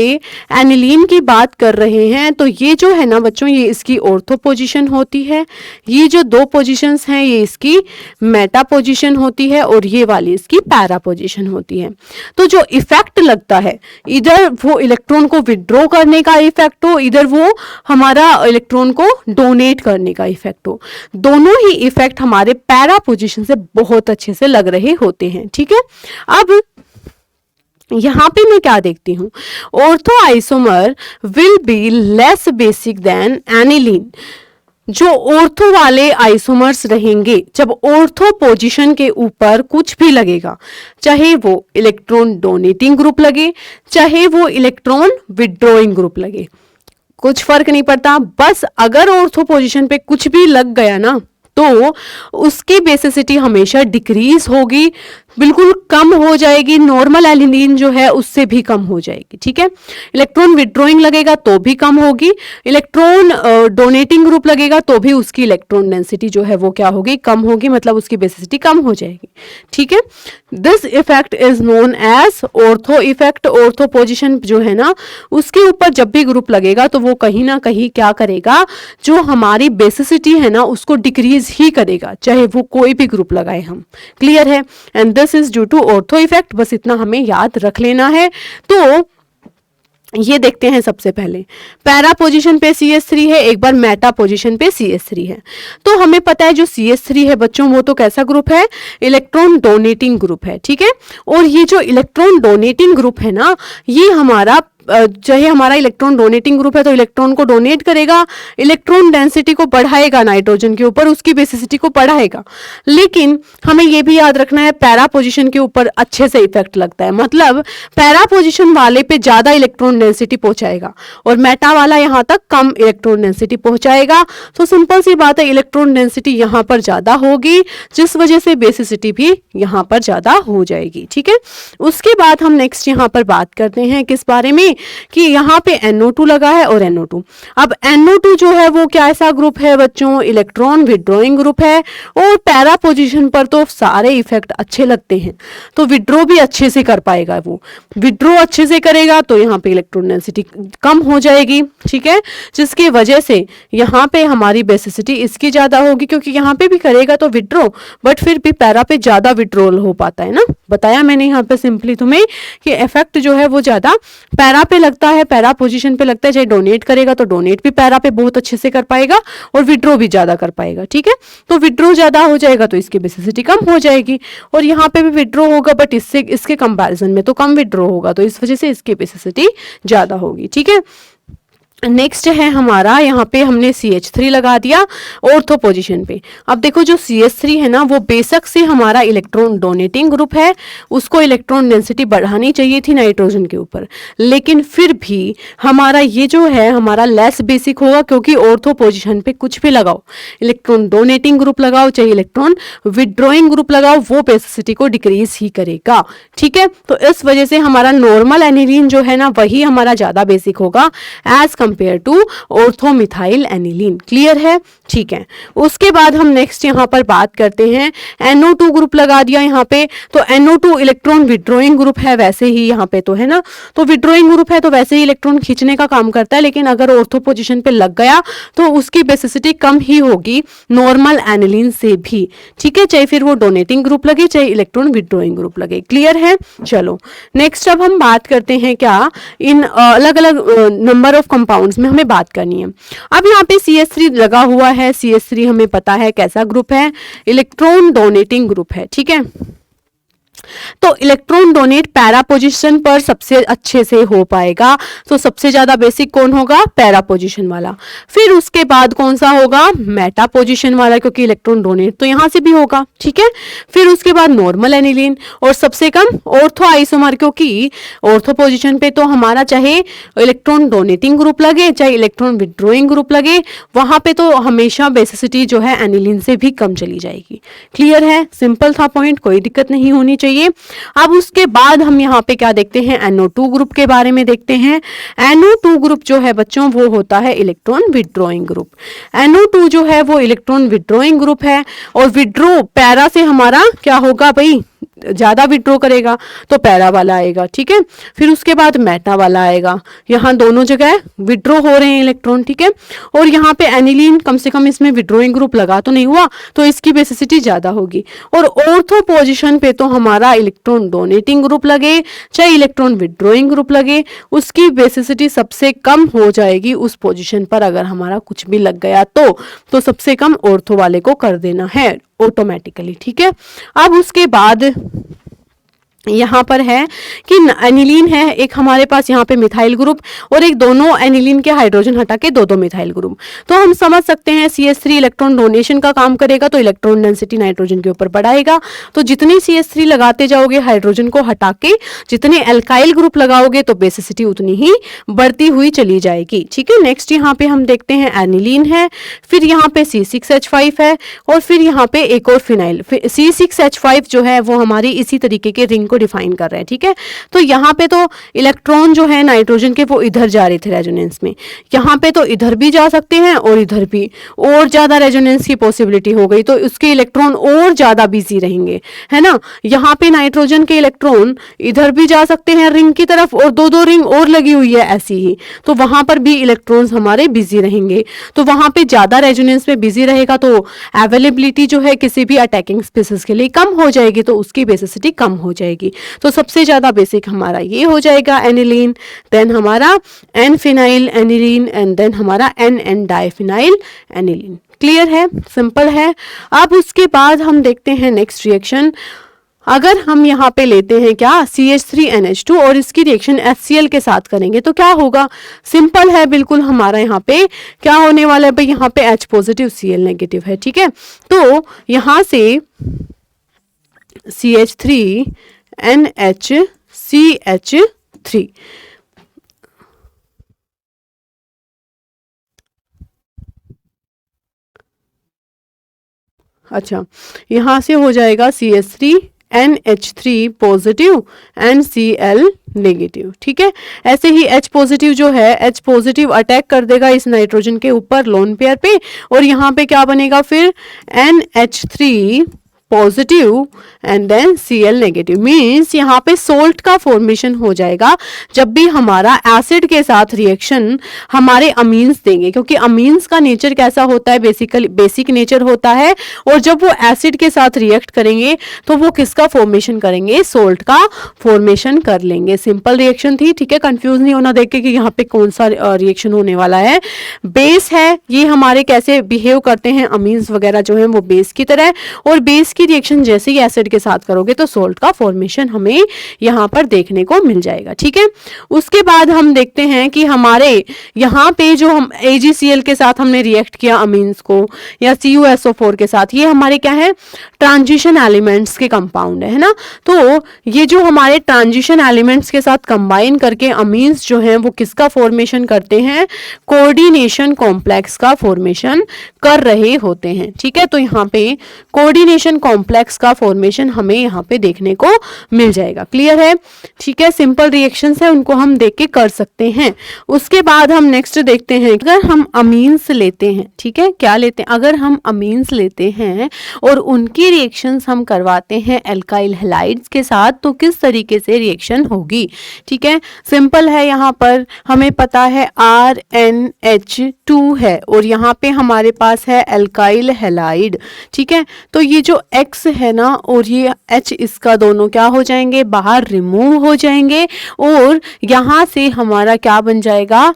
S1: एनिलीन की बात कर रहे हैं तो ये जो है ना बच्चों, ये इसकी ऑर्थो पोजीशन होती है, ये जो दो पोजीशंस हैं ये इसकी मेटा पोजीशन होती है और ये वाली इसकी पैरा पोजीशन होती है। तो जो इफेक्ट लगता है, इधर वो इलेक्ट्रॉन को विड्रॉ करने का इफेक्ट हो, इधर वो हमारा इलेक्ट्रॉन को डोनेट करने का इफेक्ट हो, दोनों ही इफेक्ट हमारे पैरा पोजीशन से बहुत अच्छे से लग रहे होते हैं, ठीक है। अब यहां पे मैं क्या देखती हूं, ortho isomer will be less basic than aniline. जो ऑर्थो वाले आइसोमर्स रहेंगे, जब ऑर्थो पोजीशन के ऊपर कुछ भी लगेगा, चाहे वो इलेक्ट्रॉन डोनेटिंग ग्रुप लगे चाहे वो इलेक्ट्रॉन विड्रॉइंग ग्रुप लगे, कुछ फर्क नहीं पड़ता। बस अगर ऑर्थो पोजीशन पे कुछ भी लग गया ना तो उसकी बेसिसिटी हमेशा डिक्रीज होगी, बिल्कुल कम हो जाएगी, नॉर्मल एलिनीन जो है उससे भी कम हो जाएगी, ठीक है। इलेक्ट्रॉन विड्रॉइंग लगेगा तो भी कम होगी, इलेक्ट्रॉन डोनेटिंग ग्रुप लगेगा तो भी उसकी इलेक्ट्रॉन डेंसिटी जो है वो क्या होगी, कम होगी, मतलब उसकी बेसिसिटी कम हो जाएगी, ठीक है। This effect is known as ortho effect. Ortho position जो है ना उसके ऊपर जब भी ग्रुप लगेगा तो वो कहीं ना कहीं क्या करेगा, जो हमारी बेसिसिटी है ना उसको डिक्रीज ही करेगा, चाहे वो कोई भी ग्रुप लगाए हम। क्लियर है। And this is due to ortho effect, बस इतना हमें याद रख लेना है। तो ये देखते हैं सबसे पहले पैरा पोजीशन पे CH3 है, एक बार मेटा पोजीशन पे CH3 है। तो हमें पता है जो CH3 है बच्चों वो तो कैसा ग्रुप है, इलेक्ट्रॉन डोनेटिंग ग्रुप है, ठीक है। और ये जो इलेक्ट्रॉन डोनेटिंग ग्रुप है ना ये हमारा चाहे हमारा इलेक्ट्रॉन डोनेटिंग ग्रुप है तो इलेक्ट्रॉन को डोनेट करेगा, इलेक्ट्रॉन डेंसिटी को बढ़ाएगा, नाइट्रोजन के ऊपर उसकी बेसिसिटी को बढ़ाएगा। लेकिन हमें यह भी याद रखना है पैरा पोजीशन के ऊपर अच्छे से इफेक्ट लगता है, मतलब पैरा पोजीशन वाले पे ज्यादा इलेक्ट्रॉन डेंसिटी पहुंचाएगा और मेटा वाला यहां तक कम इलेक्ट्रॉन डेंसिटी पहुंचाएगा। तो सिंपल सी बात है, इलेक्ट्रॉन डेंसिटी यहां पर ज्यादा होगी जिस वजह से बेसिसिटी भी यहां पर ज्यादा हो जाएगी, ठीक है। उसके बाद हम नेक्स्ट यहां पर बात करते हैं किस बारे में, कि यहाँ पे NO2 लगा है और NO2। अब NO2 जो है वो क्या ऐसा ग्रुप है बच्चों, इलेक्ट्रॉन विड्रॉइंग ग्रुप है और पैरा पोजीशन पर तो सारे इफेक्ट अच्छे लगते हैं, तो विड्रॉ भी अच्छे से कर पाएगा, वो विड्रॉ अच्छे से करेगा तो यहाँ पे इलेक्ट्रॉन डेंसिटी कम हो जाएगी, ठीक है, जिसकी वजह से यहाँ पे हमारी बेसिसिटी इसकी ज्यादा होगी, क्योंकि यहाँ पे भी करेगा तो विड्रॉ बट फिर भी पैरा पे ज्यादा विड्रॉल हो पाता है ना। बताया मैंने यहाँ पे सिंपली तुम्हें कि इफेक्ट जो है वो ज्यादा पैरा पे लगता है, पैरा पोजीशन पे लगता है। चाहे डोनेट करेगा तो डोनेट भी पैरा पे बहुत अच्छे से कर पाएगा और विड्रॉ भी ज्यादा कर पाएगा, ठीक है। तो विड्रॉ ज्यादा हो जाएगा तो इसकी बेसिसिटी कम हो जाएगी और यहाँ पे भी विड्रॉ होगा बट इसके कंपैरिजन में तो कम विड्रॉ होगा, तो इस वजह से इसकी बेसिसिटी ज्यादा होगी, ठीक है। नेक्स्ट है हमारा, यहाँ पे हमने CH3 लगा दिया ऑर्थो पोजीशन पे। अब देखो जो CH3 है ना वो बेशक से हमारा इलेक्ट्रॉन डोनेटिंग ग्रुप है, उसको इलेक्ट्रॉन डेंसिटी बढ़ानी चाहिए थी नाइट्रोजन के ऊपर, लेकिन फिर भी हमारा ये जो है हमारा लेस बेसिक होगा, क्योंकि ऑर्थो पोजीशन पे कुछ भी लगाओ, इलेक्ट्रॉन डोनेटिंग ग्रुप लगाओ चाहे इलेक्ट्रॉन विड्रॉइंग ग्रुप लगाओ, वो बेसिसिटी को डिक्रीज ही करेगा, ठीक है। तो इस वजह से हमारा नॉर्मल एनिलीन जो है ना वही हमारा ज्यादा बेसिक होगा as compare to orthomethyl aniline. Clear है? ठीक है। उसके बाद हम नेक्स्ट यहाँ पर बात करते हैं, NO2 ग्रुप लगा दिया यहाँ पे, तो NO2 इलेक्ट्रॉन विड्रॉइंग ग्रुप है, वैसे ही यहाँ पे तो है ना, तो विड्रॉइंग ग्रुप है तो वैसे ही इलेक्ट्रॉन खींचने का काम करता है, लेकिन अगर ऑर्थो पोजीशन पे लग गया तो उसकी बेसिसिटी कम ही होगी नॉर्मल एनिलीन से भी। ठीक है, चाहे फिर वो डोनेटिंग ग्रुप लगे चाहे इलेक्ट्रॉन विड्रॉइंग ग्रुप लगे। क्लियर है? चलो नेक्स्ट अब हम बात करते हैं क्या, इन अलग अलग नंबर ऑफ कंपाउंड्स में हमें बात करनी है। अब यहाँ पे CH3 लगा हुआ है, CH3 हमें पता है कैसा ग्रुप है, इलेक्ट्रॉन डोनेटिंग ग्रुप है। ठीक है, तो इलेक्ट्रॉन डोनेट पैरा पोजीशन पर सबसे अच्छे से हो पाएगा, तो सबसे ज्यादा बेसिक कौन होगा? पैरा पोजीशन वाला। फिर उसके बाद कौन सा होगा? मेटा पोजीशन वाला, क्योंकि इलेक्ट्रॉन डोनेट तो यहां से भी होगा। ठीक है, फिर उसके बाद नॉर्मल एनिलीन, और सबसे कम ऑर्थो आइसोमर, क्योंकि ऑर्थो पोजीशन पे तो हमारा चाहे इलेक्ट्रॉन डोनेटिंग ग्रुप लगे चाहे इलेक्ट्रॉन विड्रॉइंग ग्रुप लगे, वहां पे तो हमेशा बेसिसिटी जो है एनिलीन से भी कम चली जाएगी। क्लियर है? सिंपल था पॉइंट, कोई दिक्कत नहीं होनी चाहिए। अब उसके बाद हम यहाँ पे क्या देखते हैं, NO2 ग्रुप के बारे में देखते हैं। NO2 ग्रुप जो है बच्चों वो होता है इलेक्ट्रॉन विड्रॉइंग ग्रुप। NO2 जो है वो इलेक्ट्रॉन विड्रॉइंग ग्रुप है, और विड्रॉ पैरा से हमारा क्या होगा भाई, ज्यादा विड्रॉ करेगा तो पैरा वाला आएगा। ठीक है, फिर उसके बाद मेटा वाला आएगा, यहाँ दोनों जगह विड्रॉ हो रहे हैं इलेक्ट्रॉन। ठीक है, और यहाँ पे एनिलीन कम से कम इसमें विड्रॉइंग ग्रुप लगा तो नहीं हुआ, तो इसकी बेसिसिटी ज्यादा होगी। और ऑर्थो पोजीशन पे तो हमारा इलेक्ट्रॉन डोनेटिंग ग्रुप लगे चाहे इलेक्ट्रॉन विड्रॉइंग ग्रुप लगे, उसकी बेसिसिटी सबसे कम हो जाएगी उस पोजीशन पर। अगर हमारा कुछ भी लग गया तो सबसे कम ऑर्थो वाले को कर देना है ऑटोमेटिकली। ठीक है, अब उसके बाद यहाँ पर है कि एनिलीन है एक हमारे पास यहाँ पे मिथाइल ग्रुप, और एक दोनों एनिलीन के हाइड्रोजन हटा के दो मिथाइल ग्रुप। तो हम समझ सकते हैं CH3 इलेक्ट्रॉन डोनेशन का काम करेगा तो इलेक्ट्रॉन डेंसिटी नाइट्रोजन के ऊपर बढ़ाएगा, तो जितनी CH3 लगाते जाओगे हाइड्रोजन को हटा के, जितने एल्काइल ग्रुप लगाओगे तो बेसिसिटी उतनी ही बढ़ती हुई चली जाएगी। ठीक है, नेक्स्ट यहाँ पे हम देखते हैं एनिलीन है, फिर यहाँ पे C6H5 है, और फिर यहाँ पे एक और फिनाइल C6H5 जो है वो हमारी इसी तरीके के रिंग डिफाइन कर रहे हैं। ठीक है, तो यहाँ पे तो इलेक्ट्रॉन जो है नाइट्रोजन के वो इधर जा रहे थे रेजोनेंस में, यहाँ पे तो इधर भी जा सकते हैं और इधर भी, और ज्यादा रेजोनेंस की पॉसिबिलिटी हो गई तो उसके इलेक्ट्रॉन और ज्यादा बिजी रहेंगे, है ना। यहाँ पे नाइट्रोजन के इलेक्ट्रॉन इधर भी जा सकते हैं रिंग की तरफ, और दो रिंग और लगी हुई है ऐसी ही, तो वहां पर भी इलेक्ट्रॉन्स हमारे बिजी रहेंगे, तो वहां पे ज्यादा रेजोनेंस में बिजी रहेगा तो अवेलेबिलिटी जो है किसी भी अटैकिंग स्पीसीज के लिए कम हो जाएगी, तो उसकी बेसिसिटी कम हो जाएगी। तो सबसे ज्यादा बेसिक हमारा ये हो जाएगा एनिलीन, देन हमारा N phenyl aniline, and then हमारा एन डाइफिनाइल एनिलीन। क्लियर है? सिंपल है। अब उसके बाद हम देखते हैं नेक्स्ट रिएक्शन। अगर हम यहाँ पे लेते हैं क्या CH3NH2 और इसकी रिएक्शन HCl के साथ करेंगे तो क्या होगा? सिंपल है बिल्कुल, हमारा यहाँ पे क्या होने वाला है भाई, यहाँ पे H पॉजिटिव Cl नेगेटिव है। ठीक है, तो यहाँ से CH3NHCH3, अच्छा यहाँ से हो जाएगा CH3NH3 positive and Cl negative. ठीक है, ऐसे ही H पॉजिटिव जो है H पॉजिटिव अटैक कर देगा इस नाइट्रोजन के ऊपर लोन पेयर पे, और यहाँ पे क्या बनेगा फिर NH3 positive and then Cl negative, means यहाँ पे सोल्ट का फॉर्मेशन हो जाएगा जब भी हमारा एसिड के साथ रिएक्शन हमारे अमीन्स देंगे, क्योंकि अमीन्स का नेचर कैसा होता है, बेसिक नेचर होता है, और जब वो एसिड के साथ रिएक्ट करेंगे तो वो किसका फॉर्मेशन करेंगे, सोल्ट का फॉर्मेशन कर लेंगे। सिंपल रिएक्शन थी। ठीक है, कंफ्यूज नहीं होना देख के कि यहाँ पे कौन सा रिएक्शन होने वाला है। बेस है, ये हमारे कैसे बिहेव करते हैं, अमीन्स वगैरह जो है वो बेस की तरह, और बेस की रिएक्शन जैसे ही एसिड के साथ करोगे तो सोल्ट का फॉर्मेशन हमें यहाँ पर देखने को मिल जाएगा। ठीक है, उसके बाद हम देखते हैं कि हमारे यहाँ पे जो हम AgCl के साथ हमने रिएक्ट किया अमीन्स को, या CuSO4 के साथ, ये हमारे क्या है, ट्रांजिशन एलिमेंट्स के कंपाउंड है ना। तो ये जो हमारे ट्रांजिशन एलिमेंट्स के साथ कंबाइन करके अमीन्स जो हैं वो किसका फॉर्मेशन करते हैं, कोऑर्डिनेशन कॉम्प्लेक्स का फॉर्मेशन कर रहे होते हैं। ठीक है, तो यहाँ पे कोऑर्डिनेशन कॉम्प्लेक्स का फॉर्मेशन हमें यहाँ पे देखने को मिल जाएगा। क्लियर है? ठीक है, सिंपल रिएक्शंस है, उनको हम देख के कर सकते हैं। उसके बाद हम नेक्स्ट देखते हैं, अगर हम अमीन्स लेते हैं, ठीक है, क्या लेते हैं, अगर हम अमीन्स लेते हैं और उनकी रिएक्शंस हम करवाते हैं एल्काइल हैलाइड्स के साथ, तो किस तरीके से रिएक्शन होगी। ठीक है, सिंपल है, यहाँ पर हमें पता है RNH2 है और यहाँ पे हमारे पास है एल्काइल हैलाइड। ठीक है, तो ये जो X है ना और ये H, इसका दोनों क्या हो जाएंगे, बाहर रिमूव हो जाएंगे और यहाँ से हमारा क्या बन जाएगा,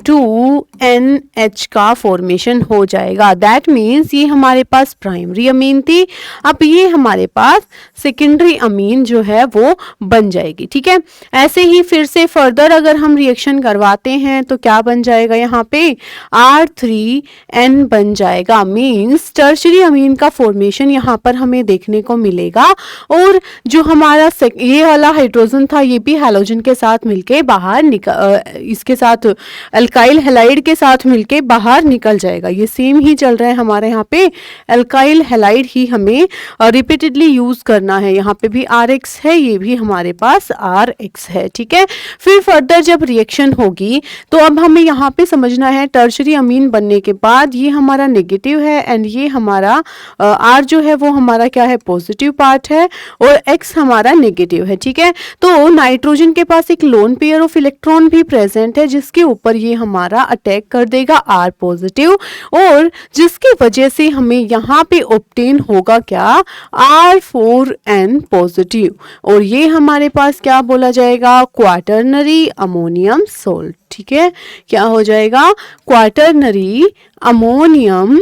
S1: R2NH का फॉर्मेशन हो जाएगा। दैट मीन्स ये हमारे पास प्राइमरी अमीन थी, अब ये हमारे पास सेकेंडरी अमीन जो है वो बन जाएगी। ठीक है, ऐसे ही फिर से फर्दर अगर हम रिएक्शन करवाते हैं तो क्या बन जाएगा, यहाँ पे R3N बन जाएगा। मीन्स टर्शरी अमीन का फॉर्मेशन यहाँ पर हमें देखने को मिलेगा और जो हमारा ये वाला हाइड्रोजन था ये भी हैलोजन के साथ मिलके बाहर इसके साथ एल्काइल हैलाइड के साथ मिलके बाहर निकल जाएगा। ये सेम ही चल रहा है हमारे यहाँ पे, एल्काइल हैलाइड ही हमें रिपीटेडली यूज करना है। यहाँ पे भी RX है, ये भी हमारे पास RX है। ठीक है, फिर फर्दर जब रिएक्शन होगी तो अब हमें यहाँ पे समझना है टर्शरी अमीन बनने के बाद ये हमारा नेगेटिव है एंड ये हमारा R जो है वो हमारा क्या है, पॉजिटिव पार्ट है और X हमारा नेगेटिव है। ठीक है, तो नाइट्रोजन के पास एक लोन पेयर ऑफ इलेक्ट्रॉन भी प्रेजेंट है जिसके ऊपर ये हमारा अटैक कर देगा R पॉजिटिव और जिसकी वजह से हमें यहाँ पे ऑब्टेन होगा क्या, R4N पॉजिटिव और ये हमारे पास क्या बोला जाएगा, क्वाटरनरी अमोनियम सोल्ट। ठीक है, क्या हो जाएगा, क्वाटरनरी अमोनियम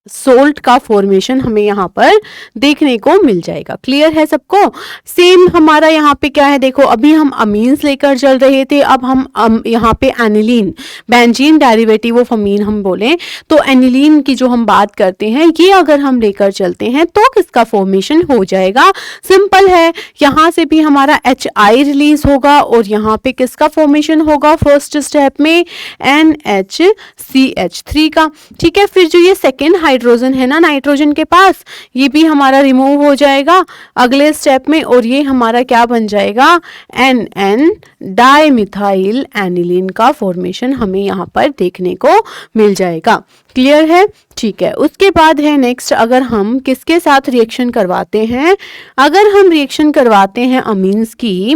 S1: सोल्ट का फॉर्मेशन हमें यहाँ पर देखने को मिल जाएगा। क्लियर है सबको? सेम हमारा यहाँ पे क्या है, देखो अभी हम अमीन्स लेकर चल रहे थे, अब हम यहाँ पे एनिलीन, बेंजीन डेरिवेटिव ऑफ अमीन हम बोलें तो एनिलीन की जो हम बात करते हैं ये अगर हम लेकर चलते हैं तो किसका फॉर्मेशन हो जाएगा। सिंपल है, यहाँ से भी हमारा HI रिलीज होगा और यहाँ पे किसका फॉर्मेशन होगा, फर्स्ट स्टेप में NHCH3 का। ठीक है, फिर जो ये सेकेंड हाइड्रोजन है ना नाइट्रोजन के पास, ये भी हमारा रिमूव हो जाएगा अगले स्टेप में और ये हमारा क्या बन जाएगा, NN डाइमिथाइल एनिलीन का फॉर्मेशन हमें यहाँ पर देखने को मिल जाएगा। क्लियर है? ठीक है, उसके बाद है नेक्स्ट, अगर हम किसके साथ रिएक्शन करवाते हैं, अगर हम रिएक्शन करवाते हैं अमीन्स की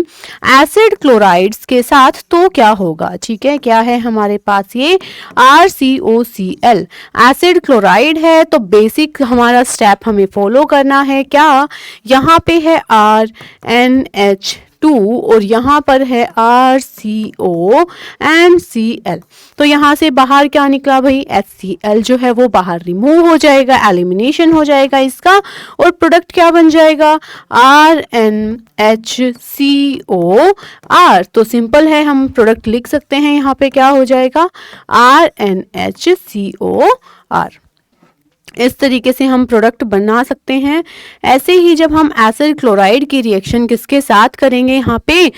S1: एसिड क्लोराइड्स के साथ तो क्या होगा। ठीक है, क्या है हमारे पास, ये RCOCl एसिड क्लोराइड है तो बेसिक हमारा स्टेप हमें फॉलो करना है। क्या, यहाँ पे है RNH2 और यहाँ पर है RCONCl, तो यहाँ से बाहर क्या निकला भाई, HCl जो है वो बाहर रिमूव हो जाएगा, एलिमिनेशन हो जाएगा इसका और प्रोडक्ट क्या बन जाएगा, RNHCOR। तो सिंपल है, हम प्रोडक्ट लिख सकते हैं, यहाँ पे क्या हो जाएगा, RNHCOR। इस तरीके से हम प्रोडक्ट बना सकते हैं। ऐसे ही जब हम एसिड क्लोराइड की रिएक्शन किसके साथ करेंगे, यहाँ पे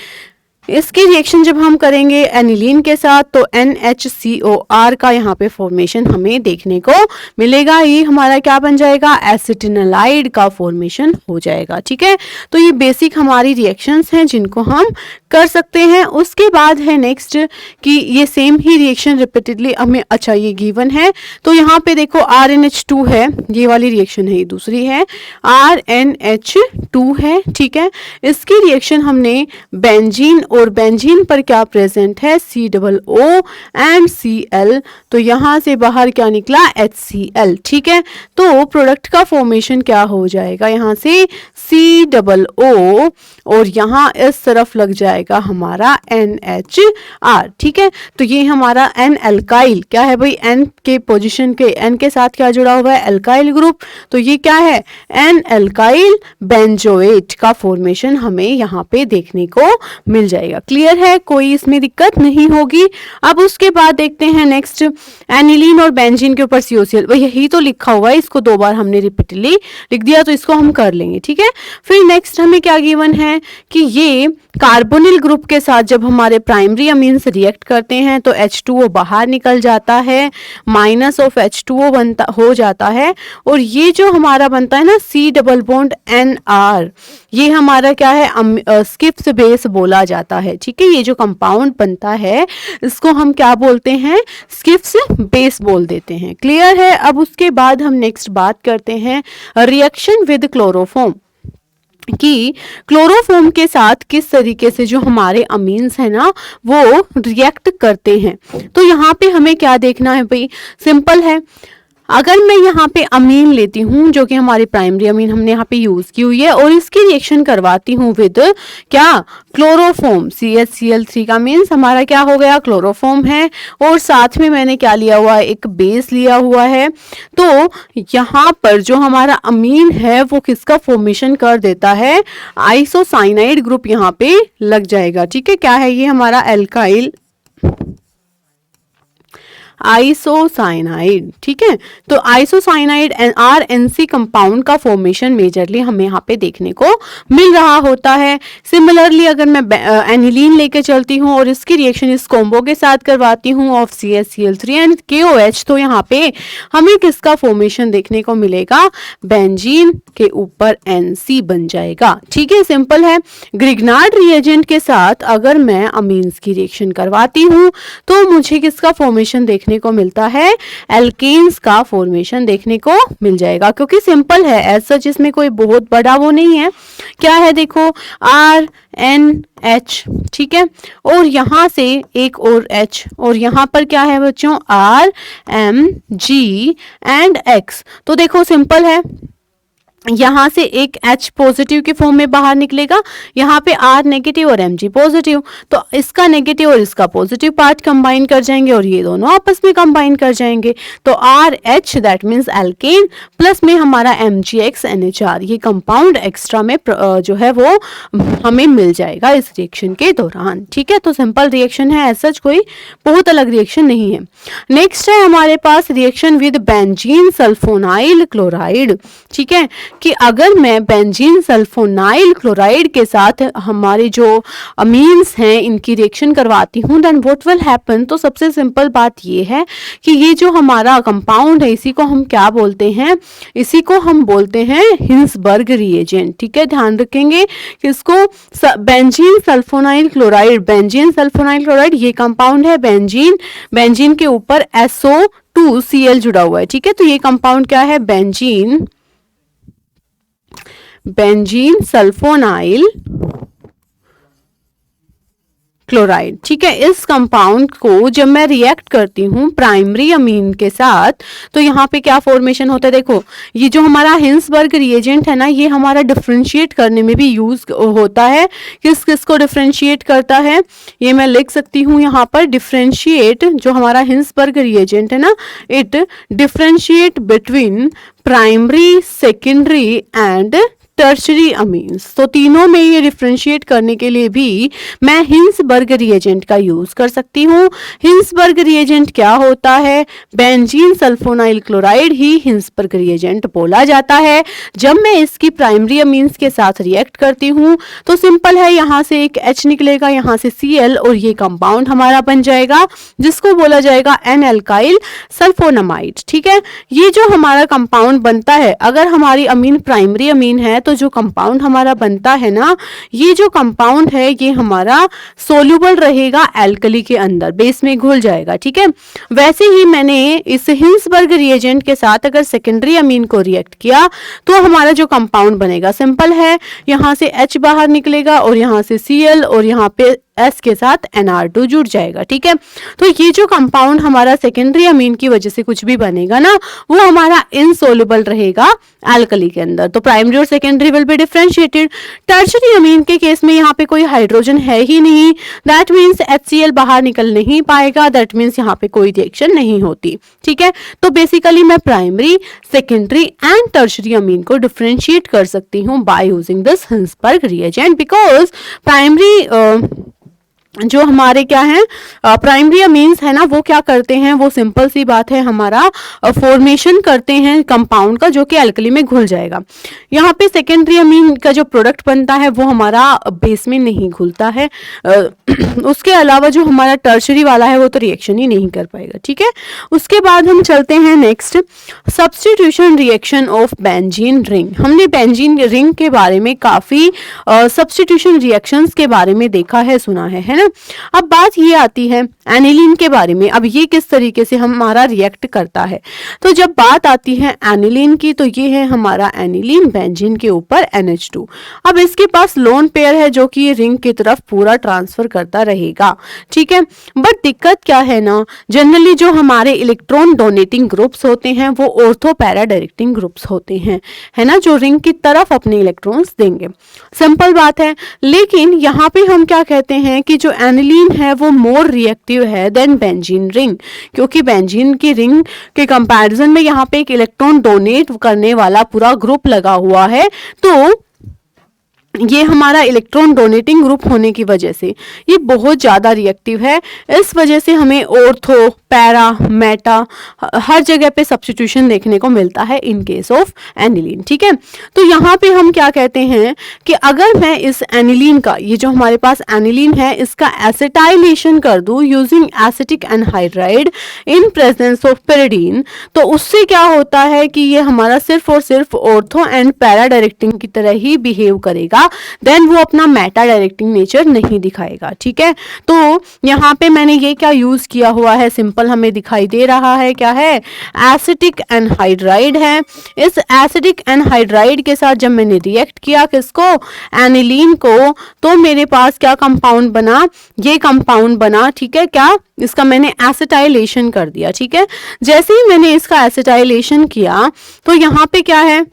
S1: इसकी रिएक्शन जब हम करेंगे एनिलीन के साथ तो NHCOR का यहाँ पे फॉर्मेशन हमें देखने को मिलेगा। ये हमारा क्या बन जाएगा, एसिटिनलाइड का फॉर्मेशन हो जाएगा। ठीक है, तो ये बेसिक हमारी रिएक्शंस हैं जिनको हम कर सकते हैं। उसके बाद है नेक्स्ट कि ये सेम ही रिएक्शन रिपीटेडली हमें, अच्छा ये गिवन है तो यहाँ पे देखो RNH2 है, ये वाली रिएक्शन है, ये दूसरी है RNH2 है। ठीक है, इसकी रिएक्शन हमने बेंजीन और बेंजीन पर क्या प्रेजेंट है, COO एंड Cl, तो यहाँ से बाहर क्या निकला, HCl। ठीक है, तो प्रोडक्ट का फॉर्मेशन क्या हो जाएगा, यहाँ से COO और यहाँ इस तरफ लग जाएगा हमारा NHR। ठीक है, तो ये हमारा N एल्काइल क्या है भाई, N के पोजीशन के N के साथ क्या जुड़ा हुआ है, एल्काइल ग्रुप, तो ये क्या है, N एल्काइल बेंजोएट का फॉर्मेशन हमें यहाँ पे देखने को मिल जाएगा। जाएगा। क्लियर है, कोई इसमें दिक्कत नहीं होगी। अब उसके बाद देखते हैं नेक्स्ट, एनिलीन और बेंजीन के ऊपर COCl, वही यही तो लिखा हुआ है, इसको 2 बार हमने रिपीटली लिख दिया तो इसको हम कर लेंगे। ठीक है, फिर नेक्स्ट हमें क्या गिवन है कि ये कार्बोनिल ग्रुप के साथ जब हमारे प्राइमरी अमीन्स रिएक्ट करते हैं तो H2O बाहर निकल जाता है, माइनस ऑफ H2O बनता हो जाता है, और ये जो हमारा बनता है ना C डबल बॉन्ड NR, ये हमारा क्या है, स्किप्स बेस बोला जाता है। ठीक है, ये जो कंपाउंड बनता है इसको हम क्या बोलते हैं, स्किप्स बेस बोल देते हैं। क्लियर है। अब उसके बाद हम नेक्स्ट बात करते हैं रिएक्शन विद क्लोरोफॉर्म, कि क्लोरोफॉर्म के साथ किस तरीके से जो हमारे अमीन्स है ना वो रिएक्ट करते हैं। तो यहाँ पे हमें क्या देखना है भाई, सिंपल है। अगर मैं यहाँ पे अमीन लेती हूँ जो कि हमारी प्राइमरी अमीन हमने यहाँ पे यूज की हुई है, और इसकी रिएक्शन करवाती हूँ विद क्या, क्लोरोफॉर्म, CHCl3 का मीन्स हमारा क्या हो गया, क्लोरोफॉर्म है, और साथ में मैंने क्या लिया हुआ है, एक बेस लिया हुआ है। तो यहाँ पर जो हमारा अमीन है वो किसका फॉर्मेशन कर देता है, आइसोसाइनाइड ग्रुप यहाँ पे लग जाएगा। ठीक है, क्या है ये हमारा एल्काइल आइसोसाइनाइड। ठीक है, तो आइसोसाइनाइड RNC कंपाउंड का फॉर्मेशन मेजरली हमें यहाँ पे देखने को मिल रहा होता है। सिमिलरली अगर मैं एनिलीन लेके चलती हूँ और इसकी रिएक्शन इस कॉम्बो के साथ करवाती हूँ ऑफ CHCl3 एंड KOH, तो यहाँ पे हमें किसका फॉर्मेशन देखने को मिलेगा, बेंजीन के ऊपर NC बन जाएगा। ठीक है, सिंपल है। ग्रिग्नार्ड रिएजेंट के साथ अगर मैं अमीन्स की रिएक्शन करवाती हूँ तो मुझे किसका फॉर्मेशन देखने को मिलता है, एल्केन्स का फॉर्मेशन देखने को मिल जाएगा, क्योंकि सिंपल है, एज सच इसमें कोई बहुत बड़ा वो नहीं है। क्या है देखो, RNH, ठीक है, और यहां से एक और H, और यहां पर क्या है बच्चों, RMG एंड X। तो देखो सिंपल है, यहाँ से एक H पॉजिटिव के फॉर्म में बाहर निकलेगा, यहाँ पे R नेगेटिव और Mg पॉजिटिव, तो इसका नेगेटिव और इसका पॉजिटिव पार्ट कंबाइन कर जाएंगे और ये दोनों आपस में कंबाइन कर जाएंगे। तो RH that means alkane plus में हमारा MgX NHR, ये कंपाउंड एक्स्ट्रा में जो है वो हमें मिल जाएगा इस रिएक्शन के दौरान। ठीक है, तो सिंपल रिएक्शन है, ऐसा कोई बहुत अलग रिएक्शन नहीं है। नेक्स्ट है हमारे पास reaction with benzene sulphonyl chloride. ठीक है, कि अगर मैं बेंजीन सल्फोनाइल क्लोराइड के साथ हमारे जो अमीन्स हैं इनकी रिएक्शन करवाती हूँ, देन व्हाट विल हैपन। तो सबसे सिंपल बात ये है कि ये जो हमारा कंपाउंड है इसी को हम क्या बोलते हैं, इसी को हम बोलते हैं हिंसबर्ग रिएजेंट। ठीक है, ध्यान रखेंगे कि इसको benzene sulphonyl chloride, benzene sulphonyl chloride ये कंपाउंड है, बेंजीन के ऊपर SO2Cl जुड़ा हुआ है। ठीक है, तो ये कंपाउंड क्या है, बेंजीन सल्फोनाइल क्लोराइड। ठीक है, इस कंपाउंड को जब मैं रिएक्ट करती हूँ प्राइमरी अमीन के साथ तो यहाँ पे क्या फॉर्मेशन होता है, देखो ये जो हमारा हिंसबर्ग रिएजेंट है ना, ये हमारा डिफरेंशिएट करने में भी यूज होता है। किस किस को डिफरेंशिएट करता है, ये मैं लिख सकती हूँ यहाँ पर, डिफरेंशिएट जो हमारा हिंसबर्ग रिएजेंट है ना, it differentiate between primary, secondary and tertiary amines. तो तीनों में ये डिफरेंशिएट करने के लिए भी मैं हिंसबर्ग रिएजेंट का यूज कर सकती हूँ। हिंसबर्ग रिएजेंट क्या होता है, बेंजीन सल्फोनाइल क्लोराइड ही हिंसबर्ग रिएजेंट बोला जाता है। जब मैं इसकी प्राइमरी अमीन्स के साथ रिएक्ट करती हूँ तो सिंपल है, यहाँ से एक H निकलेगा, यहाँ से Cl, और ये कंपाउंड हमारा बन जाएगा जिसको बोला जाएगा एन एल्काइल सल्फोनामाइड। ठीक है, ये जो हमारा कंपाउंड बनता है, अगर हमारी अमीन प्राइमरी अमीन है तो जो कंपाउंड हमारा बनता है ना, ये जो कंपाउंड है ये हमारा सोल्यूबल रहेगा एल्कली के अंदर, बेस में घुल जाएगा। ठीक है, वैसे ही मैंने इस हिंसबर्ग रिएजेंट के साथ अगर सेकेंडरी अमीन को रिएक्ट किया तो हमारा जो कंपाउंड बनेगा सिंपल है, यहाँ से H बाहर निकलेगा और यहाँ से Cl और यहाँ पे S के साथ NR2 जुड़ जाएगा। ठीक है, तो ये जो कंपाउंड हमारा सेकेंडरी अमीन की वजह से कुछ भी बनेगा ना, वो हमारा इनसोल्युबल रहेगा एल्कली के अंदर। तो प्राइमरी और secondary will be differentiated. Tertiary अमीन के केस में यहाँ पे कोई हाइड्रोजन है ही नहीं, दैट मीन्स HCl बाहर निकल नहीं पाएगा, दैट मीन्स यहाँ पे कोई रिएक्शन नहीं होती। ठीक है, तो बेसिकली मैं प्राइमरी, सेकेंडरी एंड टर्शरी अमीन को डिफरेंशिएट कर सकती हूँ by using this Hinsberg reagent, because primary जो हमारे क्या है प्राइमरी अमीन्स है ना, वो क्या करते हैं, वो सिंपल सी बात है हमारा फॉर्मेशन करते हैं कंपाउंड का जो कि अल्कली में घुल जाएगा। यहाँ पे सेकेंडरी अमीन का जो प्रोडक्ट बनता है वो हमारा बेस में नहीं घुलता है। उसके अलावा जो हमारा टर्शरी वाला है वो तो रिएक्शन ही नहीं कर पाएगा, ठीक है। उसके बाद हम चलते हैं next, substitution reaction of benzene ring. हमने बेंजीन रिंग के बारे में काफ़ी सब्स्टिट्यूशन रिएक्शंस के बारे में देखा है, सुना है ना। अब बात ये आती है एनिलीन के बारे में। अब ये किस तरीके से हमारा रिएक्ट करता है, तो जब बात आती है एनिलीन की तो ये है हमारा एनिलीन बेंजीन के ऊपर NH2। अब इसके पास लोन पेयर है जो कि ये रिंग की तरफ पूरा ट्रांसफर करता रहेगा, ठीक है। बट दिक्कत क्या है ना, जनरली जो हमारे इलेक्ट्रॉन डोनेटिंग ग्रुप्स होते हैं वो ऑर्थो पैरा डायरेक्टिंग ग्रुप्स होते हैं, है ना, जो रिंग की तरफ अपने इलेक्ट्रॉन्स देंगे। सिंपल बात है। लेकिन यहाँ पे हम क्या कहते हैं कि जो एनिलीन है वो मोर रिएक्टिव है देन बेंजीन रिंग, क्योंकि बेंजीन की रिंग के कंपैरिजन में यहाँ पे एक इलेक्ट्रॉन डोनेट करने वाला पूरा ग्रुप लगा हुआ है, तो ये हमारा इलेक्ट्रॉन डोनेटिंग ग्रुप होने की वजह से ये बहुत ज़्यादा रिएक्टिव है। इस वजह से हमें ऑर्थो पैरा मेटा हर जगह पे सब्स्टिट्यूशन देखने को मिलता है इन केस ऑफ एनिलीन, ठीक है। तो यहाँ पे हम क्या कहते हैं कि अगर मैं इस एनिलीन का, ये जो हमारे पास एनिलीन है, इसका एसिटाइलेशन कर दूँ using acetic anhydride in presence of pyridine, तो उससे क्या होता है कि ये हमारा सिर्फ और सिर्फ ऑर्थो एंड पैरा डायरेक्टिंग की तरह ही बिहेव करेगा, देन वो अपना मेटा डायरेक्टिंग नेचर नहीं दिखाएगा, ठीक है। तो यहाँ पे मैंने ये क्या यूज किया हुआ है, सिंपल हमें दिखाई दे रहा है, क्या है, एसिटिक एनहाइड्राइड है। इस एसिटिक एनहाइड्राइड के साथ जब मैंने रिएक्ट किया किसको, एनिलीन को, तो मेरे पास क्या कंपाउंड बना, ये कंपाउंड बना, ठीक है। क्या, इसका मैंने एसिटाइलेशन कर दिया, ठीक है। जैसे ही मैंने इसका एसिटाइलेशन किया तो यहाँ पे क्या है,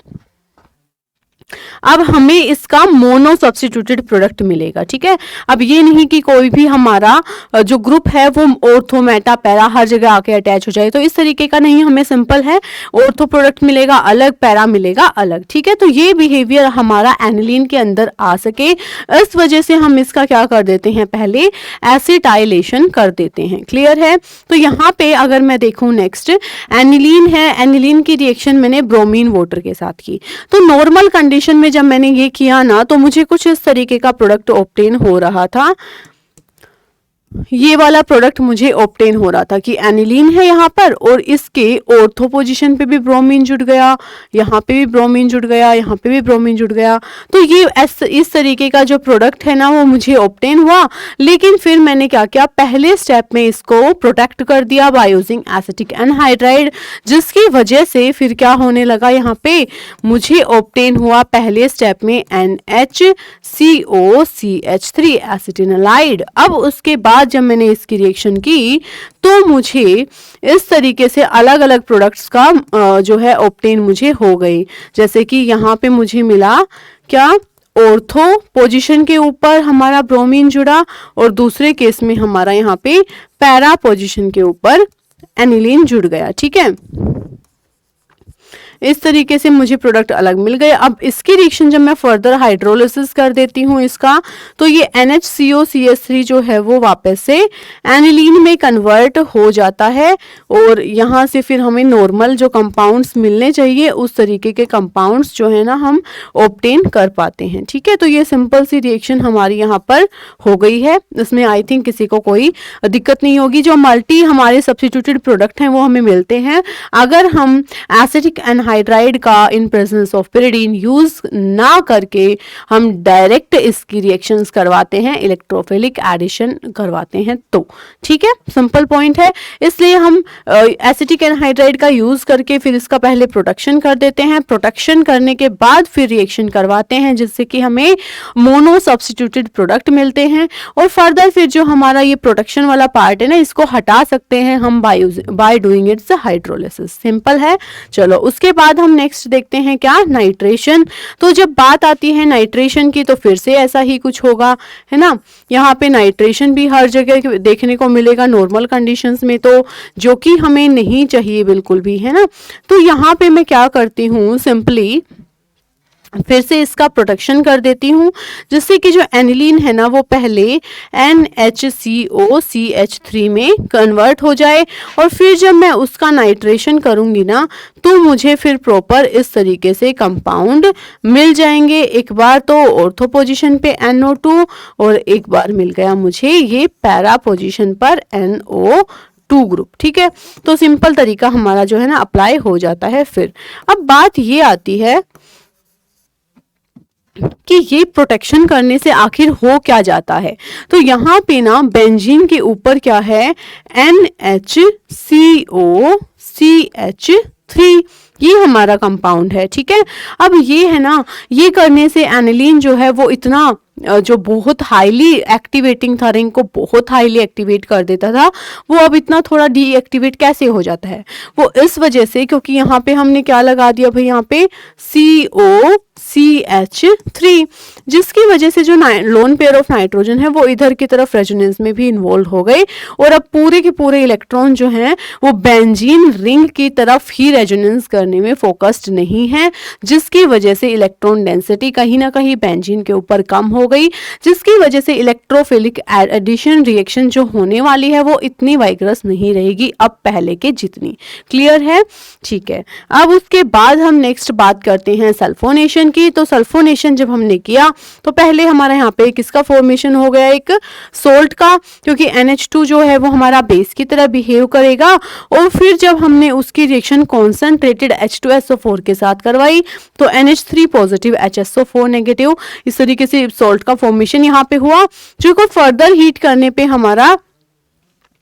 S1: अब हमें इसका मोनो सब्स्टिट्यूटेड प्रोडक्ट मिलेगा, ठीक है। अब ये नहीं कि कोई भी हमारा जो ग्रुप है वो ऑर्थो मेटा पैरा हर जगह आके अटैच हो जाए, तो इस तरीके का नहीं, हमें सिंपल है ऑर्थो प्रोडक्ट मिलेगा अलग, पैरा मिलेगा अलग, ठीक है। तो ये बिहेवियर हमारा एनिलीन के अंदर आ सके, इस वजह से हम इसका क्या कर देते हैं, पहले एसिटाइलेशन कर देते हैं। क्लियर है। तो यहाँ पे अगर मैं देखूं नेक्स्ट एनिलीन है, एनिलीन की रिएक्शन मैंने ब्रोमीन वाटर के साथ की, तो नॉर्मल कंडीशन में जब मैंने ये किया ना तो मुझे कुछ इस तरीके का प्रोडक्ट ऑब्टेन हो रहा था, ये वाला प्रोडक्ट मुझे ऑब्टेन हो रहा था कि एनिलीन है यहाँ पर और इसके ऑर्थो पोजीशन पे भी ब्रोमीन जुड़ गया, यहाँ पे भी ब्रोमीन जुड़ गया, यहाँ पे भी ब्रोमीन जुड़ गया, तो ये इस तरीके का जो प्रोडक्ट है ना वो मुझे ऑब्टेन हुआ। लेकिन फिर मैंने क्या किया, पहले स्टेप में इसको प्रोटेक्ट कर दिया बाय यूजिंग एसिटिक एनहाइड्राइड, जिसकी वजह से फिर क्या होने लगा, यहाँ पे मुझे ऑब्टेन हुआ पहले स्टेप में NHCOCH3 एसिटिनलाइड। अब उसके बाद जब मैंने इसकी रिएक्शन की तो मुझे इस तरीके से अलग अलग प्रोडक्ट्स का जो है ऑब्टेन मुझे हो गई, जैसे कि यहाँ पे मुझे मिला क्या, ऑर्थो पोजीशन के ऊपर हमारा ब्रोमीन जुड़ा और दूसरे केस में हमारा यहाँ पे पैरा पोजीशन के ऊपर एनिलीन जुड़ गया, ठीक है। इस तरीके से मुझे प्रोडक्ट अलग मिल गए। अब इसकी रिएक्शन जब मैं फर्दर हाइड्रोलिसिस कर देती हूँ इसका, तो ये NHCOCH3 जो है वो वापस से एनिलीन में कन्वर्ट हो जाता है और यहाँ से फिर हमें नॉर्मल जो कंपाउंड्स मिलने चाहिए उस तरीके के कंपाउंड्स जो है ना हम ऑब्टेन कर पाते हैं, ठीक है। तो ये सिंपल सी रिएक्शन हमारी यहाँ पर हो गई है, इसमें आई थिंक किसी को कोई दिक्कत नहीं होगी। जो मल्टी हमारे सब्स्टिट्यूटेड प्रोडक्ट हैं वो हमें मिलते हैं अगर हम एसिटिक एनहाइड्राइड का in presence of pyridine use ना करके हम डायरेक्ट इसकी रिएक्शंस करवाते हैं, इलेक्ट्रोफिलिक एडिशन करवाते हैं, तो ठीक है, सिंपल पॉइंट है। इसलिए हम एसिटिक एनहाइड्राइड का यूज करके फिर इसका पहले प्रोटेक्शन कर देते हैं, प्रोटेक्शन करने के बाद फिर रिएक्शन करवाते हैं जिससे कि हमें मोनो सब्स्टिट्यूटेड प्रोडक्ट मिलते हैं और फर्दर फिर जो हमारा ये प्रोटेक्शन वाला पार्ट है ना इसको हटा सकते हैं हम by doing it's hydrolysis. Simple है। चलो उसके बाद हम नेक्स्ट देखते हैं क्या, नाइट्रेशन। तो जब बात आती है नाइट्रेशन की तो फिर से ऐसा ही कुछ होगा, है ना। यहाँ पे नाइट्रेशन भी हर जगह देखने को मिलेगा नॉर्मल कंडीशंस में, तो जो कि हमें नहीं चाहिए बिल्कुल भी, है ना। तो यहाँ पे मैं क्या करती हूँ, सिंपली फिर से इसका प्रोटेक्शन कर देती हूँ, जिससे कि जो एनिलीन है ना वो पहले NHCOCH3 में कन्वर्ट हो जाए, और फिर जब मैं उसका नाइट्रेशन करूँगी ना तो मुझे फिर प्रॉपर इस तरीके से कंपाउंड मिल जाएंगे। एक बार तो ऑर्थो पोजीशन पे NO2 और एक बार मिल गया मुझे ये पैरा पोजीशन पर NO2 ग्रुप। ठीक है, तो सिंपल तरीका हमारा जो है ना अप्लाई हो जाता है। फिर अब बात ये आती है कि ये प्रोटेक्शन करने से आखिर हो क्या जाता है। तो यहाँ पे ना बेंजीन के ऊपर क्या है, NHCOCH3, ये हमारा कंपाउंड है। ठीक है, अब ये है ना, ये करने से एनिलीन जो है वो इतना जो बहुत हाईली एक्टिवेटिंग था, रिंग को बहुत हाईली एक्टिवेट कर देता था, वो अब इतना थोड़ा डीएक्टिवेट कैसे हो जाता है, वो इस वजह से क्योंकि यहाँ पे हमने क्या लगा दिया भाई, यहाँ पे COCH3, जिसकी वजह से जो लोन पेयर ऑफ नाइट्रोजन है वो इधर की तरफ रेजोनेंस में भी इन्वॉल्व हो गई, और अब पूरे के पूरे इलेक्ट्रॉन जो हैं वो बेंजीन रिंग की तरफ ही रेजोनेंस करने में फोकस्ड नहीं है, जिसकी वजह से इलेक्ट्रॉन डेंसिटी कहीं ना कहीं बेंजीन के ऊपर कम हो गई, जिसकी वजह से इलेक्ट्रोफिलिक एडिशन रिएक्शन जो होने वाली है वो इतनी वाइग्रस नहीं रहेगी अब पहले के जितनी। क्लियर है? ठीक है, अब उसके बाद हम नेक्स्ट बात करते हैं सल्फोनेशन की। तो सल्फोनेशन जब हमने किया तो पहले हमारा यहाँ पे किसका फॉर्मेशन हो गया, एक सोल्ट का, क्योंकि NH2 जो है वो हमारा बेस की तरह बिहेव करेगा, और फिर जब हमने उसकी रिएक्शन कॉन्सेंट्रेटेड H2SO4 के साथ करवाई तो NH3 पॉजिटिव HSO4 नेगेटिव, इस तरीके से सॉल्ट का फॉर्मेशन यहाँ पे हुआ, जो को फर्दर हीट करने पे हमारा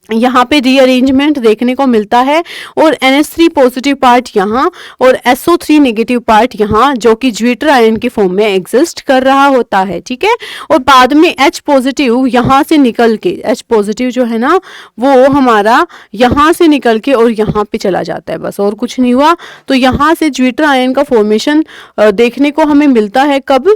S1: यहाँ पे रीअरेंजमेंट देखने को मिलता है, और NH3 पॉजिटिव पार्ट यहाँ और SO3 नेगेटिव पार्ट यहाँ, जो कि ज्विटर आयन के फॉर्म में एग्जिस्ट कर रहा होता है। ठीक है, और बाद में H पॉजिटिव यहाँ से निकल के, H पॉजिटिव जो है ना वो हमारा यहाँ से निकल के और यहाँ पे चला जाता है, बस और कुछ नहीं हुआ। तो यहाँ से ज्विटर आयन का फॉर्मेशन देखने को हमें मिलता है कब,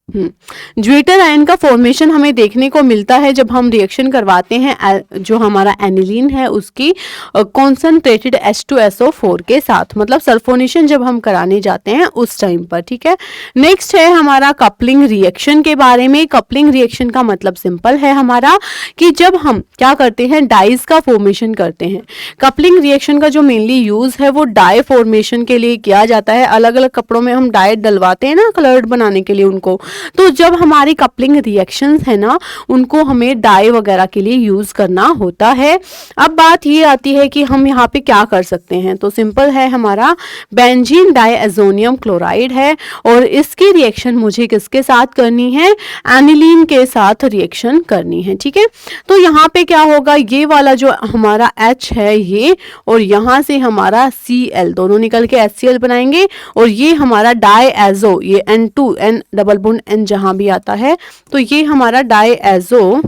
S1: ज्विटर आयन का फॉर्मेशन हमें देखने को मिलता है जब हम रिएक्शन करवाते हैं जो हमारा एनिलीन है उसकी कॉन्सेंट्रेटेड H2SO4 के साथ, मतलब सल्फोनेशन जब हम कराने जाते हैं उस टाइम पर। ठीक है, नेक्स्ट है हमारा कपलिंग रिएक्शन के बारे में। कपलिंग रिएक्शन का मतलब सिंपल है हमारा कि जब हम क्या करते हैं, डाइज का फॉर्मेशन करते हैं। कपलिंग रिएक्शन का जो मेनली यूज है वो डाई फॉर्मेशन के लिए किया जाता है। अलग अलग कपड़ों में हम डाई डलवाते हैं ना कलर्ड बनाने के लिए उनको, तो जब हमारी कपलिंग रिएक्शंस है ना उनको हमें डाई वगैरह के लिए यूज करना होता है। अब बात ये आती है कि हम यहाँ पे क्या कर सकते हैं, तो सिंपल है, हमारा बेंजीन डाइएजोनियम क्लोराइड है और इसकी रिएक्शन मुझे किसके साथ करनी है, एनिलीन के साथ रिएक्शन करनी है। ठीक है, तो यहाँ पे क्या होगा, ये वाला जो हमारा H है ये, और यहाँ से हमारा Cl दोनों निकल के HCl बनाएंगे, और ये हमारा डाइएजो, ये N2 N double bond N जहां भी आता है, तो ये हमारा डाइएजो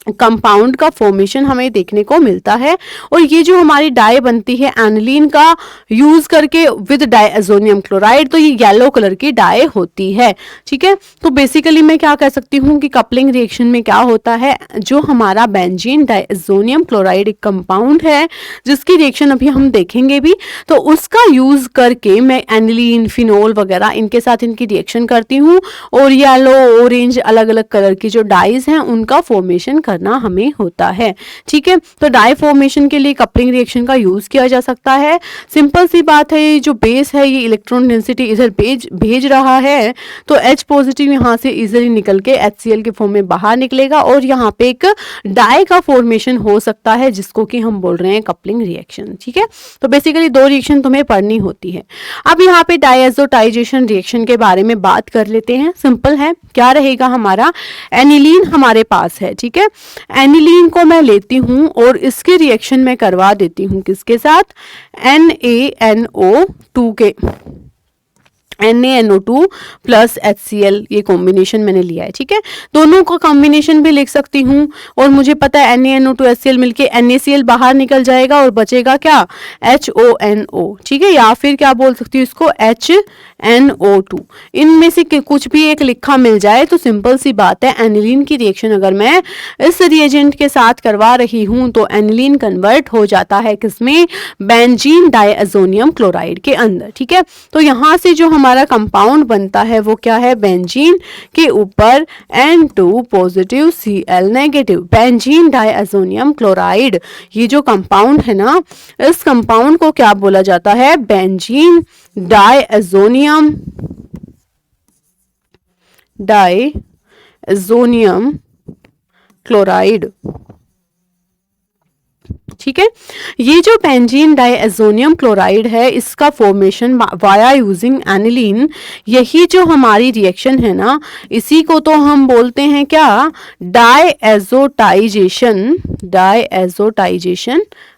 S1: कंपाउंड का फॉर्मेशन हमें देखने को मिलता है। और ये जो हमारी डाई बनती है एनिलीन का यूज करके विद डाइएजोनियम क्लोराइड, तो ये येलो कलर की डाई होती है। ठीक है, तो बेसिकली मैं क्या कह सकती हूँ कि कपलिंग रिएक्शन में क्या होता है, जो हमारा बेंजीन डाइएजोनियम क्लोराइड एक कंपाउंड है जिसकी रिएक्शन अभी हम देखेंगे भी, तो उसका यूज करके मैं एनिलीन, फिनोल वगैरह इनके साथ इनकी रिएक्शन करती हूँ, और येलो, ऑरेंज अलग अलग कलर की जो डाइज हैं उनका फॉर्मेशन करना हमें होता है। ठीक है, तो डाई फॉर्मेशन के लिए कपलिंग रिएक्शन का यूज किया जा सकता है। सिंपल सी बात है, जो बेस है ये इलेक्ट्रॉन डेंसिटी इधर भेज रहा है, तो H पॉजिटिव यहाँ से इजीली निकल के HCl के फॉर्म में बाहर निकलेगा, और यहाँ पे एक डाई का फॉर्मेशन हो सकता है जिसको कि हम बोल रहे हैं कपलिंग रिएक्शन। ठीक है, तो बेसिकली दो रिएक्शन तुम्हें पढ़नी होती है। अब यहाँ पे डाइएजोटाइजेशन रिएक्शन के बारे में बात कर लेते हैं। सिंपल है, क्या रहेगा, हमारा एनिलीन हमारे पास है। ठीक है, एनिलीन को मैं लेती हूं और इसके रिएक्शन में करवा देती हूं किसके साथ, NaNO2 के, NaNO2 प्लस HCl, ये कॉम्बिनेशन मैंने लिया है। ठीक है, दोनों का कॉम्बिनेशन भी लिख सकती हूँ, और मुझे पता है NaNO2 HCl मिलके NaCl बाहर निकल जाएगा और बचेगा क्या, HONO। ठीक है, या फिर क्या बोल सकती हूँ इसको, NO2। इनमें से कुछ भी एक लिखा मिल जाए तो सिंपल सी बात है, एनिलीन की रिएक्शन अगर मैं इस रिएजेंट के साथ करवा रही हूं तो एनिलीन कन्वर्ट हो जाता है किसमें, बेंजीन डाइअज़ोनियम क्लोराइड के अंदर। ठीक है, तो यहां से जो हमारा कंपाउंड बनता है वो क्या है, बेंजीन के ऊपर N2 positive Cl negative, benzene diazonium chloride. ये जो कंपाउंड है ना, इस कंपाउंड को क्या बोला जाता है, बेंजीन डाइअज़ोनियम क्लोराइड। ठीक है, ये जो बेंजीन डाइअज़ोनियम क्लोराइड है इसका फॉर्मेशन वाया यूजिंग एनिलीन, यही जो हमारी रिएक्शन है ना, इसी को तो हम बोलते हैं क्या, डाइएज़ोटाइजेशन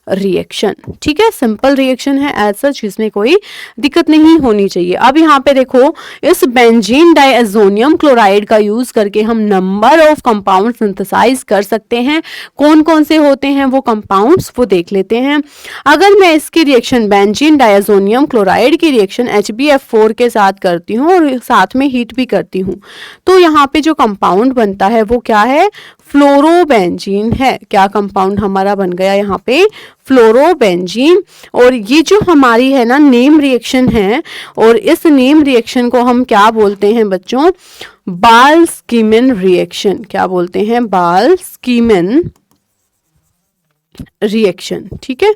S1: रिएक्शन। ठीक है, सिंपल रिएक्शन है एज सच, इसमें कोई दिक्कत नहीं होनी चाहिए। अब यहाँ पे देखो, इस बेंजीन डाइअज़ोनियम क्लोराइड का यूज करके हम नंबर ऑफ कंपाउंड सिंथेसाइज कर सकते हैं। कौन कौन से होते हैं वो कंपाउंड्स, वो देख लेते हैं। अगर मैं इसकी रिएक्शन बेंजीन डाइअज़ोनियम क्लोराइड की रिएक्शन HbF4 के साथ करती हूँ और साथ में हीट भी करती हूँ, तो यहाँ पे जो कंपाउंड बनता है वो क्या है, फ्लोरोबेंजीन है। क्या कंपाउंड हमारा बन गया यहाँ पे, फ्लोरोबेंजीन। और ये जो हमारी है ना नेम रिएक्शन है, और इस नेम रिएक्शन को हम क्या बोलते हैं बच्चों, बाल-स्कीमन रिएक्शन। क्या बोलते हैं, बाल-स्कीमन रिएक्शन। ठीक है,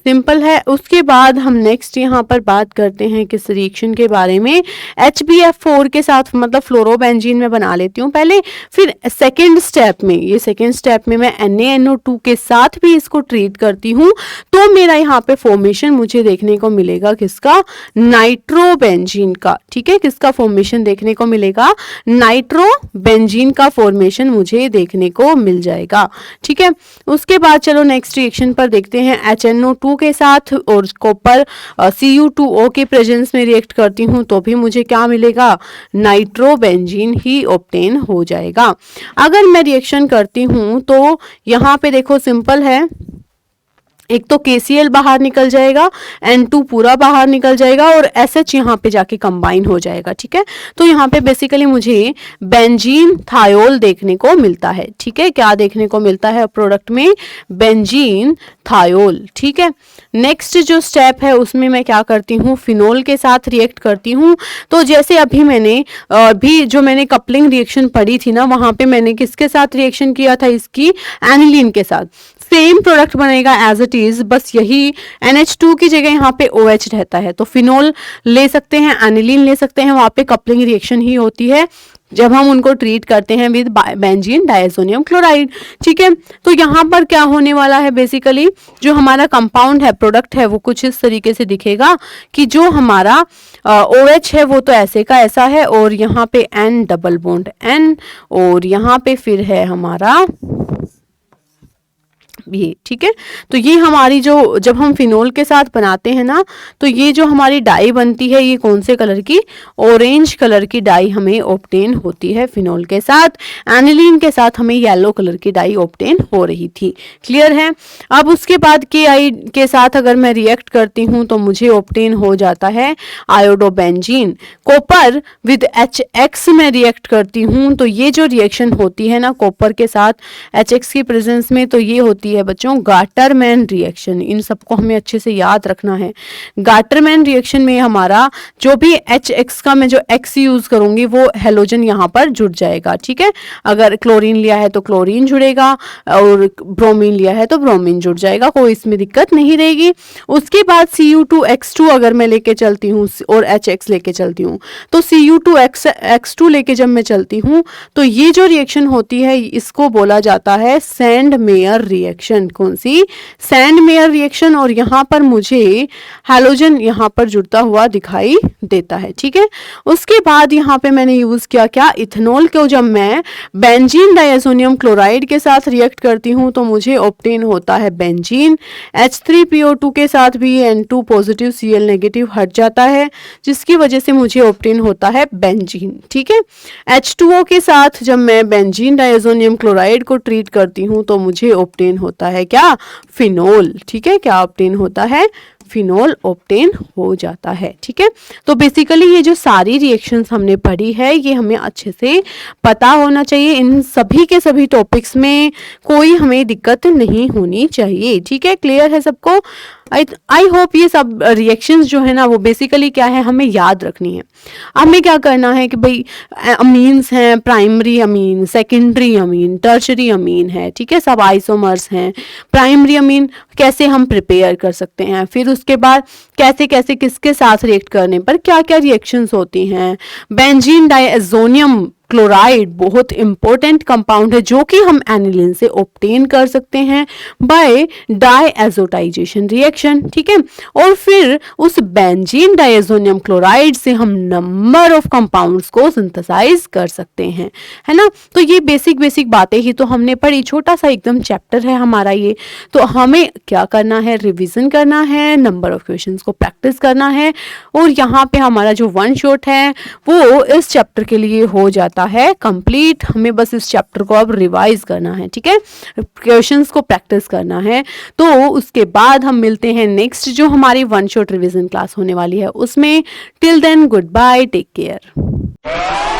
S1: सिंपल है। उसके बाद हम नेक्स्ट यहाँ पर बात करते हैं किस रिएक्शन के बारे में, HbF4 के साथ, मतलब फ्लोरोबेंजीन में बना लेती हूँ पहले, फिर सेकेंड स्टेप में, ये सेकेंड स्टेप में मैं NaNO2 के साथ भी इसको ट्रीट करती हूँ, तो मेरा यहाँ पे फॉर्मेशन मुझे देखने को मिलेगा किसका, नाइट्रोबेंजीन का। ठीक है, किसका फॉर्मेशन देखने को मिलेगा, नाइट्रोबेंजीन का फॉर्मेशन मुझे देखने को मिल जाएगा। ठीक है, उसके बाद चलो नेक्स्ट रिएक्शन पर देखते हैं। HNO2 के साथ और कॉपर Cu2O के प्रेजेंस में रिएक्ट करती हूँ तो भी मुझे क्या मिलेगा, नाइट्रोबेंजीन ही ऑब्टेन हो जाएगा। अगर मैं रिएक्शन करती हूँ तो यहाँ पे देखो सिंपल है, एक तो KCl बाहर निकल जाएगा, N2 पूरा बाहर निकल जाएगा और SH यहाँ पे जाके कंबाइन हो जाएगा। ठीक है, तो यहाँ पे बेसिकली मुझे बेंजीन थायोल देखने को मिलता है। ठीक है, क्या देखने को मिलता है प्रोडक्ट में, बेंजीन थायोल। ठीक है, नेक्स्ट जो स्टेप है उसमें मैं क्या करती हूँ, फिनोल के साथ रिएक्ट करती हूँ। तो जैसे अभी मैंने जो मैंने कपलिंग रिएक्शन पढ़ी थी ना, वहां पे मैंने किसके साथ रिएक्शन किया था, इसकी एनिलीन के साथ। सेम प्रोडक्ट बनेगा एज इट इज, बस यही NH2 की जगह यहाँ पे OH रहता है। तो फिनोल ले सकते हैं, एनिलीन ले सकते हैं, वहां पे कपलिंग रिएक्शन ही होती है जब हम उनको ट्रीट करते हैं विद बेंजीन डाइअज़ोनियम क्लोराइड। ठीक है, तो यहाँ पर क्या होने वाला है, बेसिकली जो हमारा कंपाउंड है, प्रोडक्ट है, वो कुछ इस तरीके से दिखेगा कि जो हमारा OH है वो तो ऐसे का ऐसा है, और यहाँ पे N डबल बॉन्ड N, और यहाँ पे फिर है हमारा ये। ठीक है, तो ये हमारी जो, जब हम फिनोल के साथ बनाते हैं ना, तो ये जो हमारी डाई बनती है, ये कौन से कलर की, ऑरेंज कलर की डाई हमें ऑब्टेन होती है फिनोल के साथ। एनिलीन के साथ हमें येलो कलर की डाई ऑब्टेन हो रही थी। क्लियर है। अब उसके बाद KI के साथ अगर मैं रिएक्ट करती हूँ तो मुझे ऑब्टेन हो जाता है आयोडोबेंजीन। कॉपर विद HX में रिएक्ट करती हूँ तो ये जो रिएक्शन होती है ना कॉपर के साथ HX की प्रेजेंस में, तो ये होती है बच्चों गाटरमैन रिएक्शन। इन सबको हमें अच्छे से याद रखना है। गाटरमैन रिएक्शन में हमारा जो भी HX का मैं जो X यूज करूंगी वो हेलोजन यहाँ पर जुड़ जाएगा। ठीक है, अगर क्लोरीन लिया है तो क्लोरीन जुड़ेगा और ब्रोमीन लिया है तो ब्रोमीन जुड़ जाएगा, कोई इसमें दिक्कत नहीं रहेगी। उसके बाद Cu2X2 अगर मैं लेके चलती हूँ और HX लेके चलती हूँ, तो Cu2X2 लेके जब मैं चलती हूँ तो ये जो रिएक्शन होती है इसको बोला जाता है सैंड मेयर रिएक्शन। कौन सी, सैंड मेयर रिएक्शन। और यहाँ पर मुझे हैलोजन यहाँ पर जुड़ता हुआ दिखाई देता है। ठीक है, उसके बाद यहाँ पे मैंने यूज किया क्या, इथेनॉल को जब मैं बेंजीन डाइअज़ोनियम क्लोराइड के साथ रिएक्ट करती हूँ तो मुझे ऑब्टेन होता है बेंजीन। H3PO2 के साथ भी N2 पॉजिटिव Cl नेगेटिव हट जाता है, जिसकी वजह से मुझे ऑब्टेन होता है बेंजीन। ठीक है, H2O के साथ जब मैं बेंजीन डाइअज़ोनियम क्लोराइड को ट्रीट करती हूँ तो मुझे ऑब्टेन होता है क्या, फिनोल। ठीक है, क्या ऑब्टेन होता है, फिनोल ऑब्टेन हो जाता है। ठीक है, तो बेसिकली ये जो सारी रिएक्शंस हमने पढ़ी है ये हमें अच्छे से पता होना चाहिए। इन सभी के सभी टॉपिक्स में कोई हमें दिक्कत नहीं होनी चाहिए। ठीक है, क्लियर है सबको? आई होप ये सब रिएक्शंस जो है ना वो बेसिकली क्या है हमें याद रखनी है। हमें क्या करना है कि भाई अमीन्स हैं, primary amine, secondary amine, tertiary अमीन है, ठीक है, सब आइसोमर्स हैं। प्राइमरी अमीन कैसे हम प्रिपेयर कर सकते हैं, फिर उसके बाद कैसे कैसे किसके साथ रिएक्ट करने पर क्या क्या रिएक्शंस होती हैं। बेंजीन डाइएज़ोनियम क्लोराइड बहुत इंपॉर्टेंट कंपाउंड है जो कि हम एनिलीन से ऑब्टेन कर सकते हैं बाय डाइएज़ोटाइजेशन रिएक्शन। ठीक है, और फिर उस बेंजीन डाइएज़ोनियम क्लोराइड से हम नंबर ऑफ कंपाउंड्स को सिंथेसाइज कर सकते हैं, है ना। तो ये बेसिक बातें ही तो हमने पढ़ी, छोटा सा एकदम चैप्टर है हमारा ये। तो हमें क्या करना है, रिवीजन करना है, नंबर ऑफ क्वेश्चंस को प्रैक्टिस करना है, और यहाँ पे हमारा जो वन शॉट है वो इस चैप्टर के लिए हो जाता है कंप्लीट। हमें बस इस चैप्टर को अब रिवाइज करना है, ठीक है, क्वेश्चंस को प्रैक्टिस करना है। तो उसके बाद हम मिलते हैं नेक्स्ट जो हमारी वन शॉट रिवीजन क्लास होने वाली है उसमें। Till then goodbye, take care.